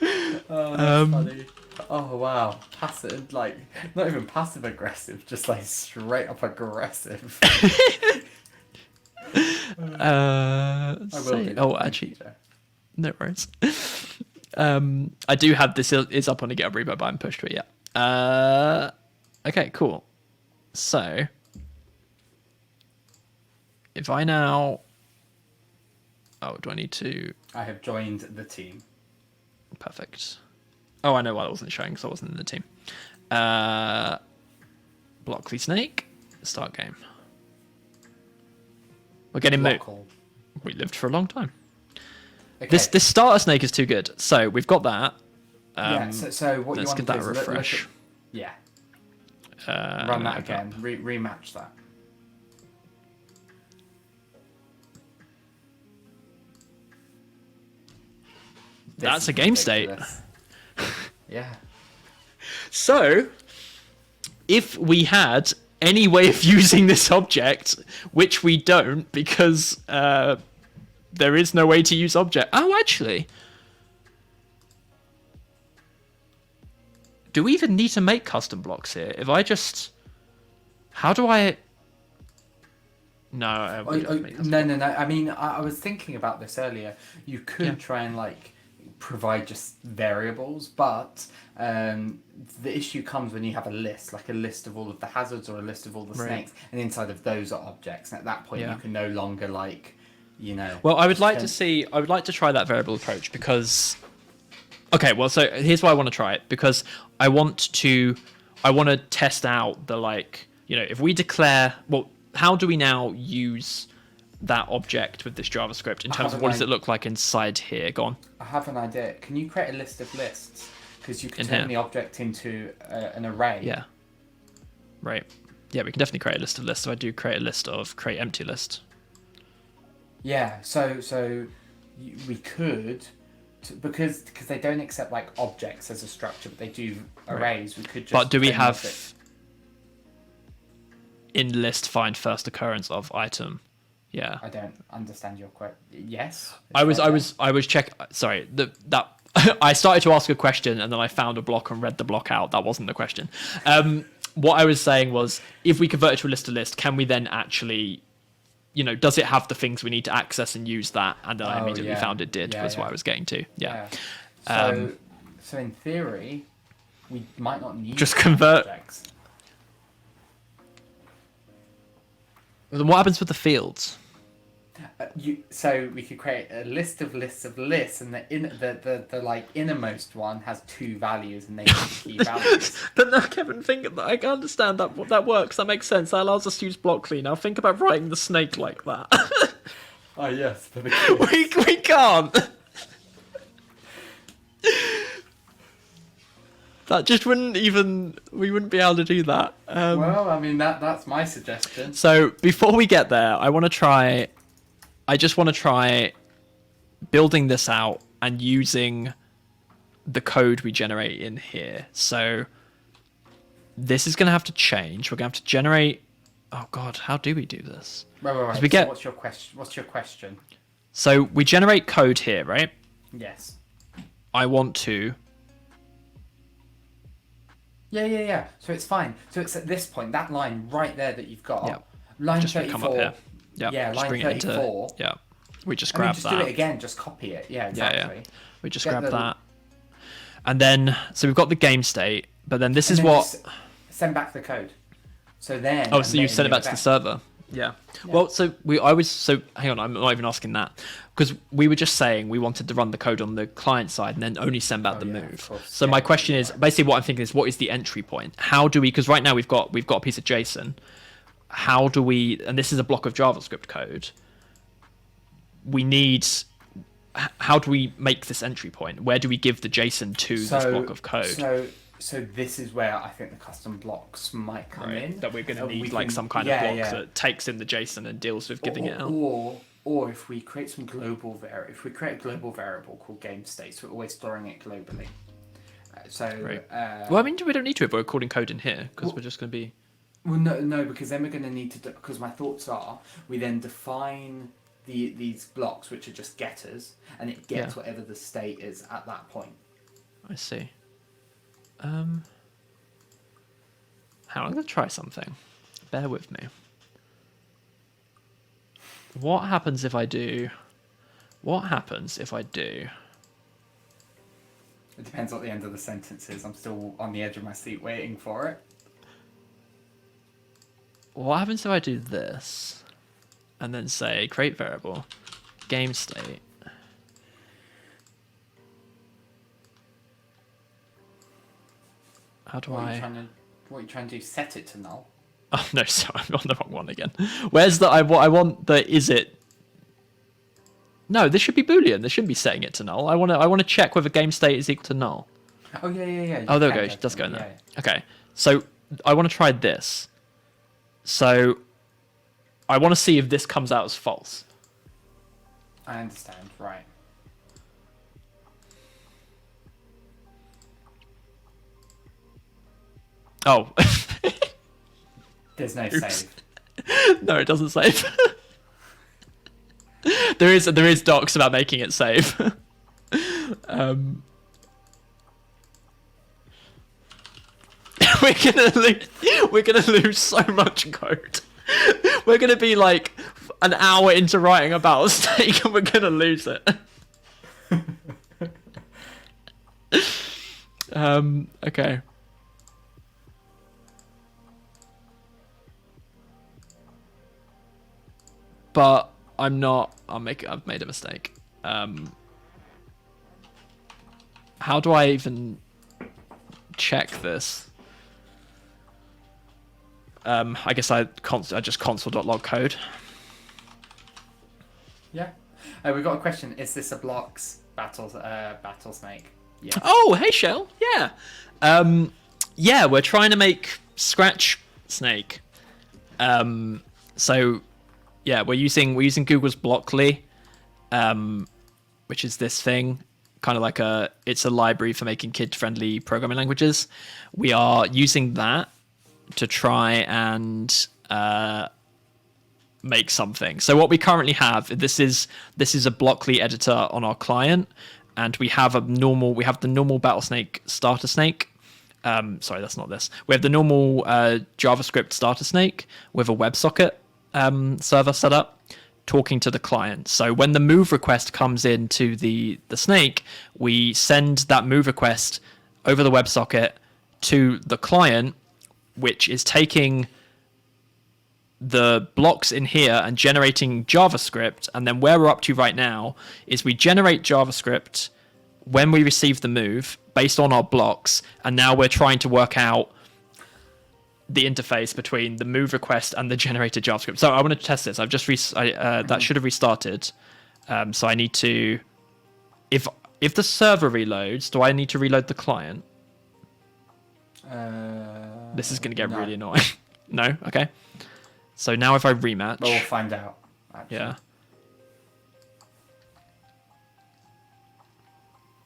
Oh, that's funny. Oh, wow. Passive, like, not even passive aggressive, just like straight up aggressive. Actually, no worries. I do have this is up on a GitHub repo, but I haven't pushed to it yet. Okay, cool. So, if I now... Oh, do I need to... I have joined the team. Perfect. Oh, I know why I wasn't showing, because I wasn't in the team. Battlesnake, start game. We're getting moved. We lived for a long time. Okay. This starter snake is too good. So we've got that. So what let's you want give to that do a is refresh. Run that again. Rematch that. That's a game state. Yeah. So, if we had any way of using this object, which we don't, because there is no way to use object. Oh, actually. Do we even need to make custom blocks here? If I just... How do I... No. No. I mean, I was thinking about this earlier. You could try and, like, provide just variables, but the issue comes when you have a list, like a list of all of the hazards or a list of all the snakes, and inside of those are objects. And at that point, you can no longer, like, you know... Well, I would like to try that variable approach because... Okay, well, so here's why I want to try it, because I want to test out the, like, you know, if we declare... Well, how do we now use that object with this JavaScript in terms of what does it look like inside here? Go on. I have an idea. Can you create a list of lists? Because you can turn the object into an array. Yeah. Right. Yeah, we can definitely create a list of lists. So I do create a list of create empty list. Yeah. So we could, because they don't accept like objects as a structure, but they do arrays. We could just. But do we have in list find first occurrence of item? Yeah. I don't understand your question. Yes. I was check. Sorry, that I started to ask a question and then I found a block and read the block out. That wasn't the question. What I was saying was, if we convert it to a list to list, can we then actually, you know, does it have the things we need to access and use that? And then I immediately found it did. Was what I was getting to. Yeah. So in theory, we might not need just convert. Objects. Then what happens with the fields? So we could create a list of lists of lists, and the like innermost one has two values, and they need key values. But no, Kevin, I can understand that works. That makes sense. That allows us to use block clean. Now think about writing the snake like that. Oh yes, for the kids. we can't. That just wouldn't even... We wouldn't be able to do that. Well, I mean, that's my suggestion. So, before we get there, I just want to try building this out and using the code we generate in here. So, this is going to have to change. We're going to have to generate... Oh, God, how do we do this? Right. So what's your question? So, we generate code here, right? Yes. I want to... Yeah. So it's fine. So it's at this point, that line right there that you've got, line just 34. Come up here. Yeah, line 34. We just grab that. Just do it again, just copy it. Yeah, exactly. Yeah. We just grab that. And then, so we've got the game state, but then this is send back the code. So then... Oh, so you send it back to the server. Yeah. Well, hang on, I'm not even asking that. Because we were just saying we wanted to run the code on the client side and then only send back the move. So my question is, basically what I'm thinking is, what is the entry point? How do we, because right now we've got a piece of JSON. how do we, and this is a block of JavaScript code, we need, how do we make this entry point? Where do we give the JSON to this block of code? So this is where I think the custom blocks might come in. That we're going to need like some kind of block that takes in the JSON and deals with giving it out. Or if we create some global if we create a global variable called game state, so we're always storing it globally. Well, I mean, we don't need to if we're recording code in here, because we're just going to be... Well, no, because then we're going to need to... Because my thoughts are, we then define these blocks, which are just getters, and it gets whatever the state is at that point. I see. I'm going to try something. Bear with me. What happens if I do... It depends what the end of the sentence is. I'm still on the edge of my seat waiting for it. What happens if I do this and then say create variable, game state? How do what are you trying to do? Set it to null? Oh no, sorry, I'm on the wrong one again. Where's the I want the is it? No, this should be Boolean. This shouldn't be setting it to null. I want to check whether game state is equal to null. Oh yeah. Oh, there we go. It does go in there. Yeah. Okay, so I want to try this. So I want to see if this comes out as false. I understand. Right. Oh. There's no save. No, it doesn't save. There is docs about making it save. We're gonna lose so much code. We're gonna be like an hour into writing a Battlesnake and we're gonna lose it. Okay. But I'm not. I've made a mistake. How do I even check this? I guess I just console.log code. Yeah. We've got a question. Is this a blocks Battlesnake? Yeah. Oh, hey Shell. Yeah. Yeah, we're trying to make Scratch Snake. So yeah, we're using Google's Blockly, which is this thing, kind of like it's a library for making kid-friendly programming languages. We are using that to try and make something. So what we currently have, this is a Blockly editor on our client, and we have the normal Battlesnake starter snake. Sorry, that's not this. We have the normal JavaScript starter snake with a WebSocket server set up talking to the client. So when the move request comes into the snake, we send that move request over the WebSocket to the client, which is taking the blocks in here and generating JavaScript. And then where we're up to right now is we generate JavaScript when we receive the move based on our blocks, and now we're trying to work out the interface between the move request and the generated JavaScript. So I want to test this. I've just that should have restarted. So I need to, if the server reloads, do I need to reload the client? This is going to get really annoying. No? Okay. So now if I rematch... Well, we'll find out. Actually. Yeah.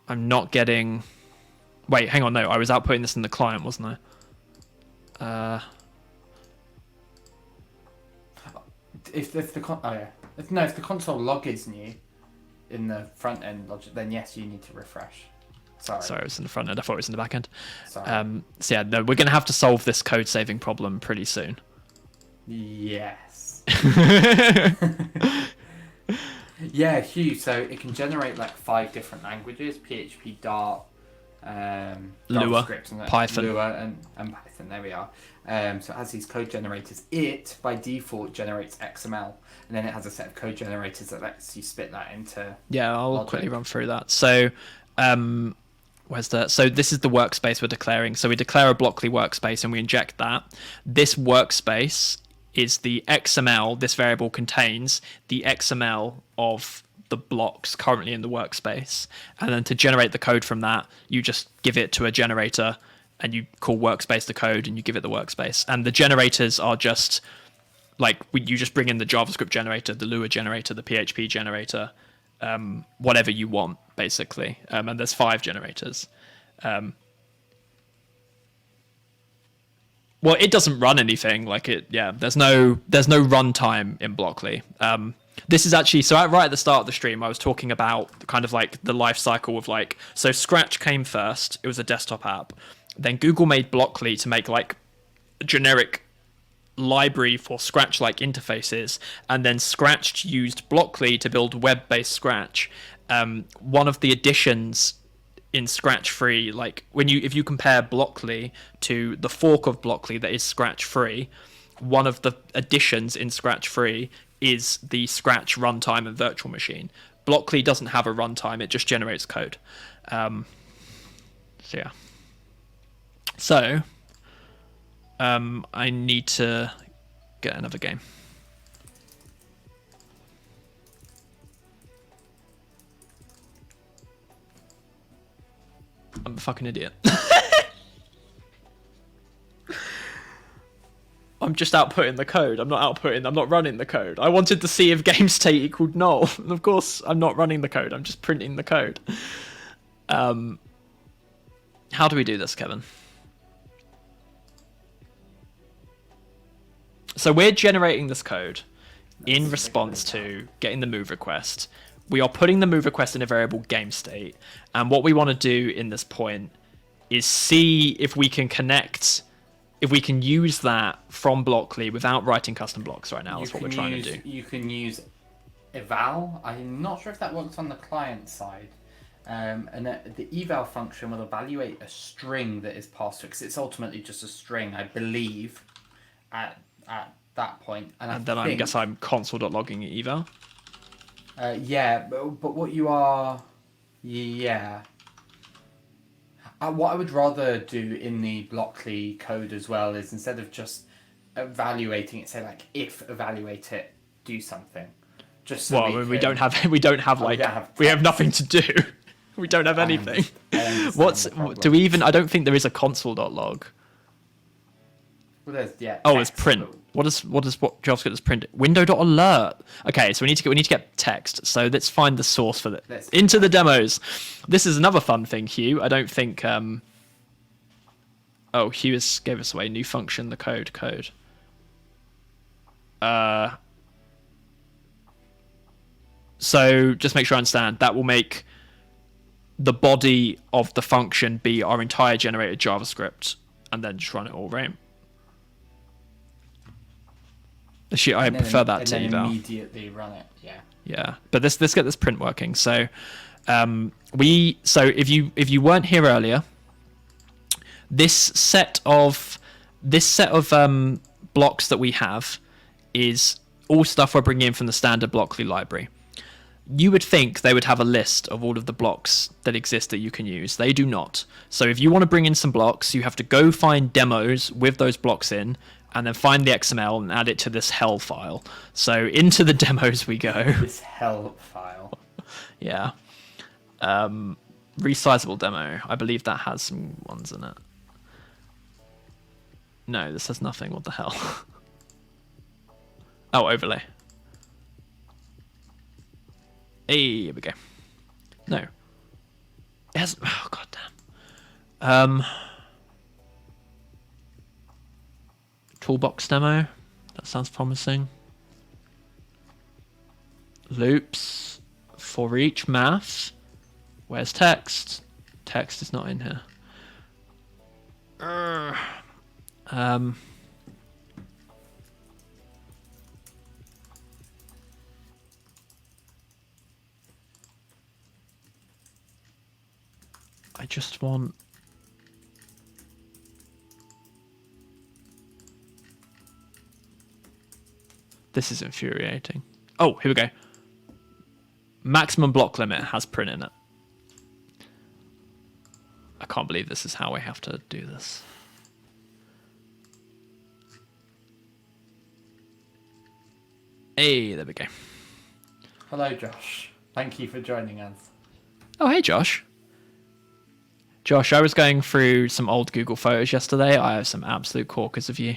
I'm not getting... Wait, hang on. No, I was outputting this in the client, wasn't I? If the console log is new in the front end logic, then yes, you need to refresh. Sorry, it was in the front end. I thought it was in the back end. Sorry. So yeah, no, we're gonna have to solve this code saving problem pretty soon. Yes. Yeah, Hugh. So it can generate like 5 different languages: PHP, Dart, Lua, JavaScript, and Python. Lua and Python. There we are. So it has these code generators. It by default generates XML, and then it has a set of code generators that lets you spit that into. Yeah, I'll quickly run through that. So, so this is the workspace we're declaring. So we declare a Blockly workspace and we inject that. This workspace is the XML. This variable contains the XML of the blocks currently in the workspace, and then to generate the code from that, you just give it to a generator, and you call workspace the code, and you give it the workspace. And the generators are just like you just bring in the JavaScript generator, the Lua generator, the PHP generator, whatever you want, basically. And there's 5 generators. Well, it doesn't run anything like it. Yeah, there's no runtime in Blockly. This is actually right at the start of the stream. I was talking about kind of like the life cycle of like, so Scratch came first. It was a desktop app. Then Google made Blockly to make like a generic library for Scratch-like interfaces, and then Scratch used Blockly to build web-based Scratch. One of the additions in Scratch Free, like if you compare Blockly to the fork of Blockly that is Scratch Free, one of the additions in Scratch Free is the Scratch runtime and virtual machine. Blockly doesn't have a runtime; it just generates code. So I need to get another game. I'm a fucking idiot. I'm just outputting the code. I'm not running the code. I wanted to see if game state equaled null. And of course, I'm not running the code. I'm just printing the code. How do we do this, Kevin? So we're generating this code in response to getting the move request. We are putting the move request in a variable game state. And what we want to do in this point is see if we can connect, if we can use that from Blockly without writing custom blocks right now. That's what we're trying to do. You can use eval. I'm not sure if that works on the client side. And the eval function will evaluate a string that is passed to it, because it's ultimately just a string, I believe, at that point. And then I guess I'm console.logging eval. Yeah, but what you are... Yeah. What I would rather do in the Blockly code as well is, instead of just evaluating it, say like, if evaluate it, do something. Just so we don't have we have nothing to do. We don't have anything. Do we even? I don't think there is a console.log. Well, there's it's print. What JavaScript is print? Window.alert. Okay, so we need to get text. So let's find the source for that. Into the demos. This is another fun thing, Hugh. I don't think. Hugh gave us away. New function. The code. So just make sure I understand. That will make the body of the function be our entire generated JavaScript, and then just run it all, right? I prefer that to eval. Immediately run it, yeah. Yeah, but let's get this print working. So, if you weren't here earlier, this set of blocks that we have is all stuff we're bringing in from the standard Blockly library. You would think they would have a list of all of the blocks that exist that you can use. They do not. So if you want to bring in some blocks, you have to go find demos with those blocks in, and then find the XML and add it to this hell file. So into the demos we go. This hell file. Yeah. Resizable demo. I believe that has some ones in it. No, this has nothing. What the hell? Oh, overlay. Hey, here we go. No. It has... Oh, goddamn. Toolbox demo. That sounds promising. Loops. For each. Math. Where's text? Text is not in here. I just want... This is infuriating. Oh, here we go. Maximum block limit has print in it. I can't believe this is how we have to do this. Hey, there we go. Hello, Josh. Thank you for joining us. Oh, hey, Josh. Josh, I was going through some old Google photos yesterday. I have some absolute corkers of you.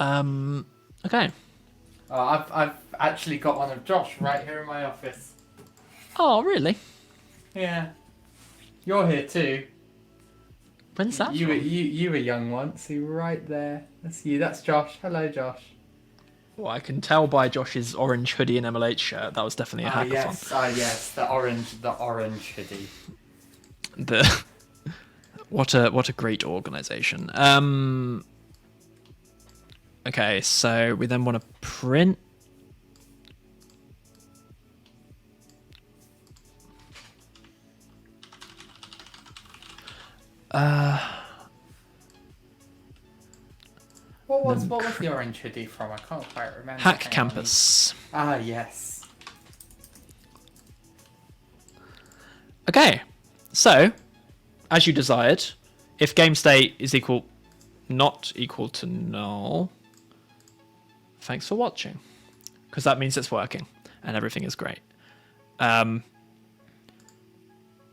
Okay. I've actually got one of Josh right here in my office. Oh, really? Yeah. You're here too. When's that You from? you were young once. See right there. That's you. That's Josh. Hello, Josh. Well, I can tell by Josh's orange hoodie and MLH shirt. That was definitely a hackathon. Yes. The orange hoodie. What a great organization. Okay, so we then want to print. What was the orange hoodie from? I can't quite remember. Hack Campus. Yes. Okay, so as you desired, if game state is not equal to null, thanks for watching, because that means it's working and everything is great.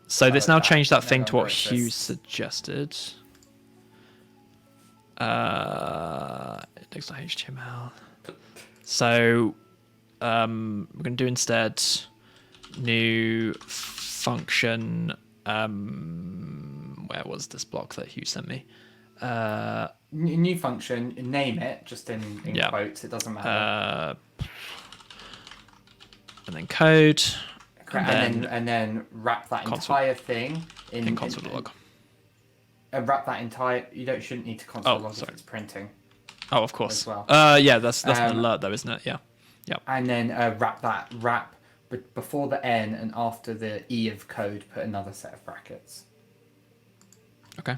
So let's now change that thing to what Hugh suggested. Index.html. So we're going to do instead new function. Where was this block that Hugh sent me? New function. Name it just in quotes. It doesn't matter. And then code. And then wrap that entire thing in console log. And wrap that entire. Shouldn't need to console log if it's printing. Oh, of course. As well. Yeah, that's an alert though, isn't it? Yeah. Yep. And then wrap before the N and after the E of code, put another set of brackets. Okay.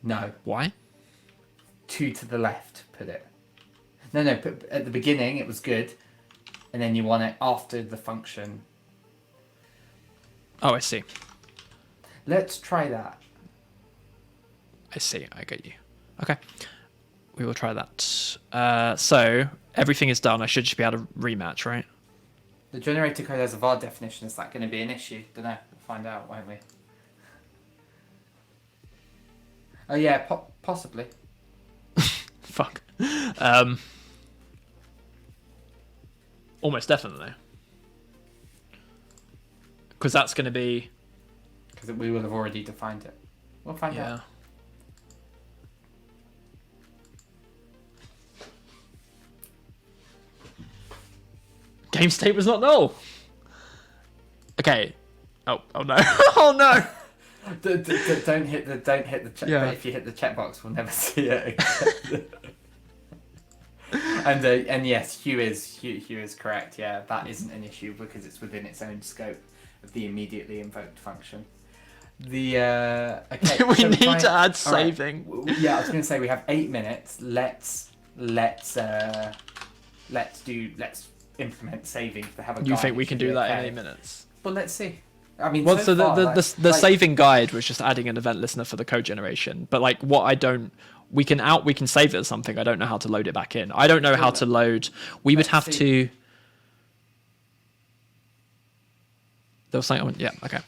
No. Why? 2 to the left, put it. No, at the beginning it was good, and then you want it after the function. Oh, I see. Let's try that. I see. I get you. Okay. We will try that. So everything is done. I should just be able to rematch, right? The generator code has a var definition. Is that going to be an issue? Don't know. We'll find out, won't we? Oh yeah, possibly. Fuck. Almost definitely. Because that's going to be... Because we will have already defined it. We'll find out. Game state was not null. Okay. Oh no. Oh no. Don't hit the check. Yeah. If you hit the checkbox, we'll never see it again. And yes, Hugh is correct. Yeah, that isn't an issue because it's within its own scope of the immediately invoked function. Okay, we need to add saving. Right. Yeah, I was going to say we have 8 minutes. Let's implement saving to have a guide. You think we can do that in 8 minutes? Well, let's see. I mean, well, so the saving guide was just adding an event listener for the code generation. But like, we can save it as something. I don't know how to load it back in. I don't know how to load. We would have to. There was something. Yeah. Okay.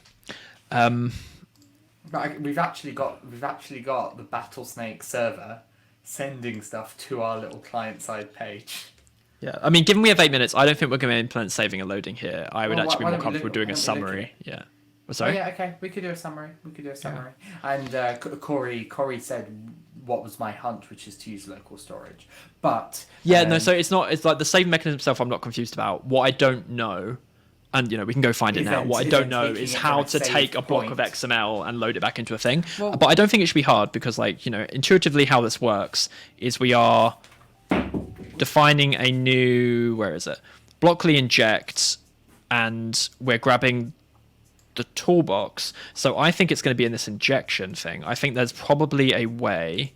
But we've actually got the Battlesnake server sending stuff to our little client-side page. Yeah, I mean, given we have 8 minutes, I don't think we're going to implement saving and loading here. I would actually be more comfortable doing a summary. Yeah. Sorry? Oh, yeah, okay. We could do a summary. Yeah. And Corey said what was my hunch, which is to use local storage. But yeah, no. So it's not. It's like the saving mechanism itself. I'm not confused about. What I don't know, and we can go find it now. What I don't know is how to take a block of XML and load it back into a thing. Well, but I don't think it should be hard because, intuitively, how this works is we are defining a new blockly inject, and we're grabbing the toolbox. So I think it's going to be in this injection thing. I think there's probably a way.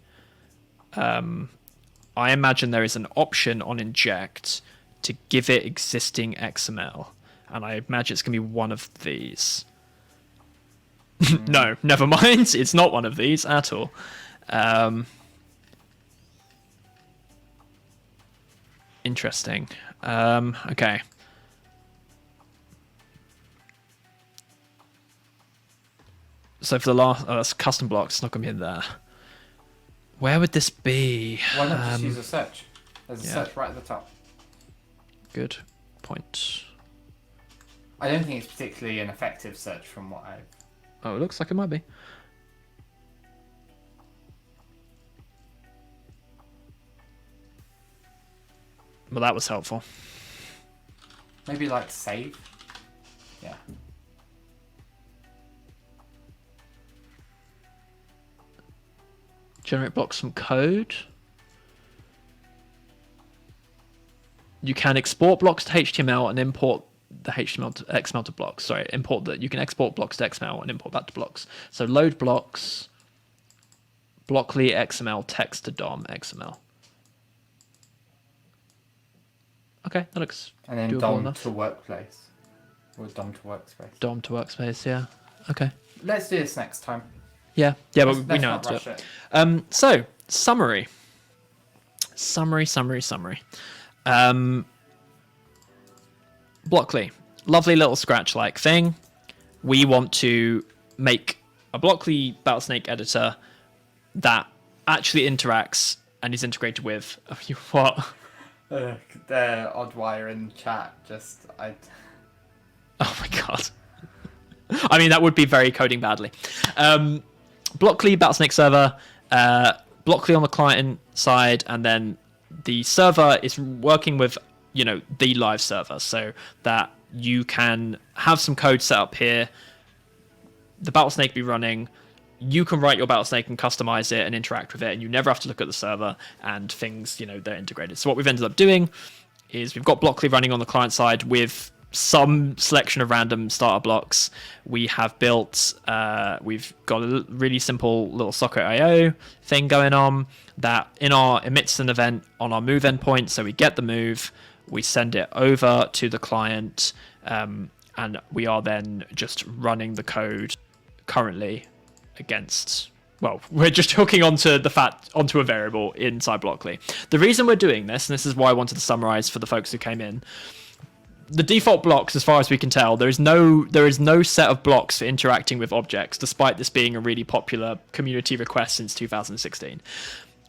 I imagine there is an option on inject to give it existing XML, and I imagine it's going to be one of these. No, never mind. It's not one of these at all. Interesting. Okay. So for the last, that's custom blocks. It's not going to be in there. Where would this be? Why not just use a search? There's a search right at the top. Good point. I don't think it's particularly an effective search from what I've... Oh, it looks like it might be. Well, that was helpful. Maybe like save? Yeah. Generate blocks from code. You can export blocks to HTML and import the HTML to XML to blocks. Sorry, import that. You can export blocks to XML and import that to blocks. So load blocks, Blockly XML text to DOM XML. Okay, that looks. And then DOM to workplace. Or DOM to workspace. DOM to workspace, yeah. Okay. Let's do this next time. Yeah, but we know how to do it. So, summary. Blockly, lovely little Scratch-like thing. We want to make a Blockly Battlesnake editor that actually interacts and is integrated with... What? The Oddwire in chat, Oh my god. I mean, that would be very coding badly. Blockly Battlesnake server, Blockly on the client side, and then the server is working with, the live server, so that you can have some code set up here, the Battlesnake be running, you can write your Battlesnake and customize it and interact with it, and you never have to look at the server, and things, they're integrated. So what we've ended up doing is we've got Blockly running on the client side with some selection of random starter blocks. We have built, we've got a really simple little socket IO thing going on that emits an event on our move endpoint. So we get the move, we send it over to the client, and we are then just running the code currently against, we're just hooking onto a variable inside Blockly. The reason we're doing this, and this is why I wanted to summarize for the folks who came in, the default blocks, as far as we can tell, there is no set of blocks for interacting with objects, despite this being a really popular community request since 2016.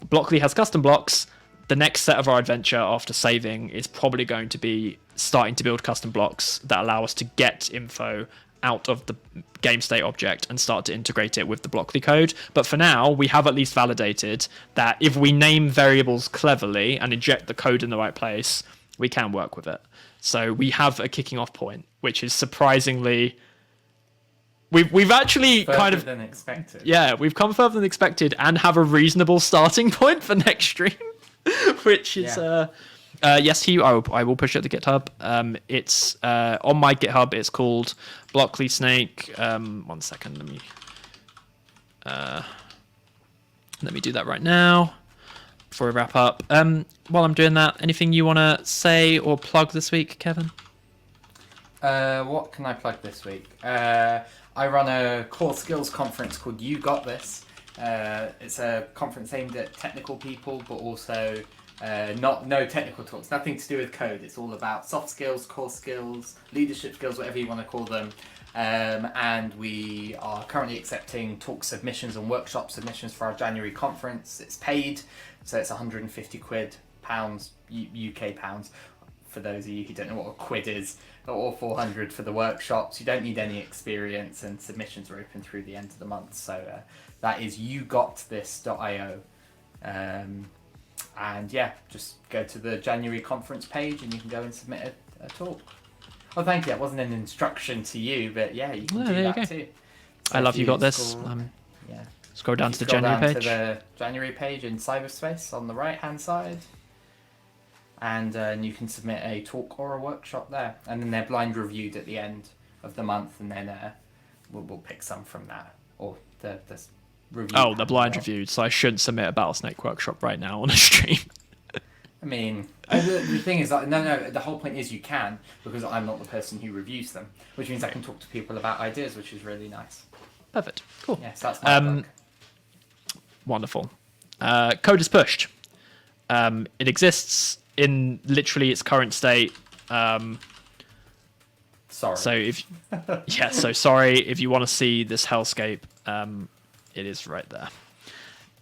Blockly has custom blocks. The next set of our adventure after saving is probably going to be starting to build custom blocks that allow us to get info out of the game state object and start to integrate it with the Blockly code. But for now, we have at least validated that if we name variables cleverly and inject the code in the right place, we can work with it. So we have a kicking off point, which is surprisingly... We've actually further than expected. Yeah, we've come further than expected and have a reasonable starting point for next stream, which is... yes, I will push it to GitHub. It's on my GitHub. It's called Blockly Snake. 1 second. Let me do that right now before we wrap up. While I'm doing that, anything you want to say or plug this week, Kevin? What can I plug this week? I run a core skills conference called You Got This. It's a conference aimed at technical people, but also no technical talks, nothing to do with code. It's all about soft skills, core skills, leadership skills, whatever you want to call them. And we are currently accepting talk submissions and workshop submissions for our January conference. It's paid, so it's 150 quid, UK pounds, for those of you who don't know what a quid is, or 400 for the workshops. You don't need any experience, and submissions are open through the end of the month. So that is yougotthis.io. And yeah, just go to the January conference page and you can go and submit a talk. Oh, thank you. That wasn't an instruction to you, but yeah, you can do that too. So I love You Got This. Scroll down to the January page. To the January page in cyberspace on the right-hand side. And you can submit a talk or a workshop there. And then they're blind reviewed at the end of the month, and then we'll pick some from that. Or the review. Oh, the blind reviewed, so I shouldn't submit a Battlesnake workshop right now on a stream. I mean, the thing is, no, the whole point is you can, because I'm not the person who reviews them, which means I can talk to people about ideas, which is really nice. Perfect. Cool. Yes, that's my plug. Wonderful. Code is pushed. It exists in literally its current state. Sorry. So sorry if you want to see this hellscape. It is right there.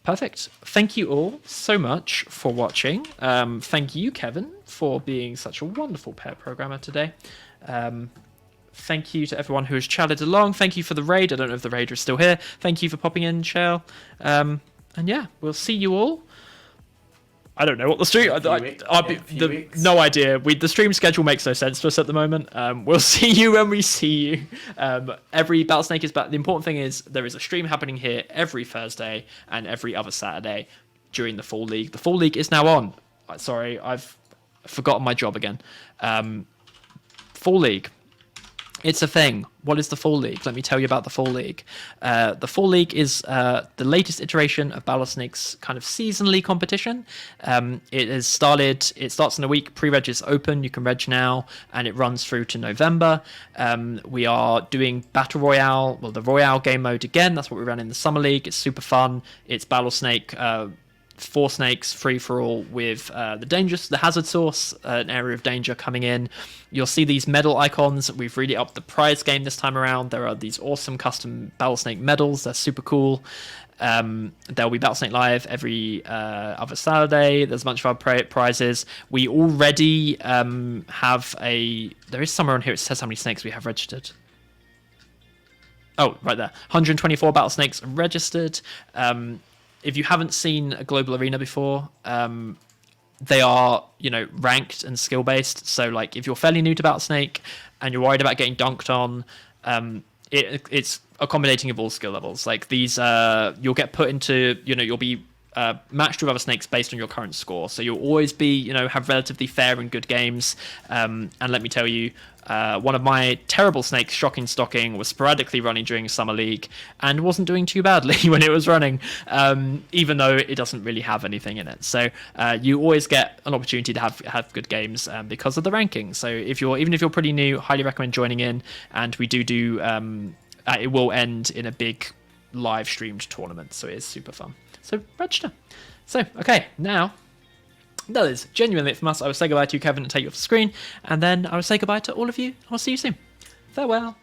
Perfect. Thank you all so much for watching. Thank you, Kevin, for being such a wonderful pair programmer today. Thank you to everyone who has chatted along. Thank you for the raid. I don't know if the raider is still here. Thank you for popping in, Shell. And yeah, we'll see you all. I don't know what the stream. No idea. The stream schedule makes no sense to us at the moment. We'll see you when we see you. Every Battlesnake is back. The important thing is there is a stream happening here every Thursday and every other Saturday during the Fall League. The Fall League is now on. Sorry, I've forgotten my job again. Fall League. It's a thing. What is the Fall League? Let me tell you about the Fall League. The Fall League is the latest iteration of Battlesnake's kind of seasonally competition. It starts in a week. Pre-reg is open. You can reg now, and it runs through to November. We are doing Battle Royale, well, the Royale game mode again. That's what we ran in the Summer League. It's super fun. It's Battlesnake 4 snakes free for all with the hazard source, an area of danger coming in. You'll see these medal icons. We've really upped the prize game this time around. There are these awesome custom Battlesnake medals. They're super cool. There'll be Battlesnake Live every other Saturday. There's a bunch of other prizes. We already have there is somewhere on here it says how many snakes we have registered. Oh, right there. 124 Battlesnakes registered. If you haven't seen a global arena before, they are, ranked and skill based. So, like, if you're fairly new to Battlesnake and you're worried about getting dunked on, it's accommodating of all skill levels. Like these, you'll get put into, you'll be matched with other snakes based on your current score. So you'll always be, have relatively fair and good games. And let me tell you, one of my terrible snakes, Shocking Stocking, was sporadically running during Summer League and wasn't doing too badly when it was running, even though it doesn't really have anything in it. So you always get an opportunity to have good games because of the ranking. So even if you're pretty new, highly recommend joining in. And we do it will end in a big live streamed tournament, so it is super fun. So register. So okay, now that is genuinely it from us. I will say goodbye to you, Kevin, and take you off the screen, and then I will say goodbye to all of you. I'll see you soon. Farewell.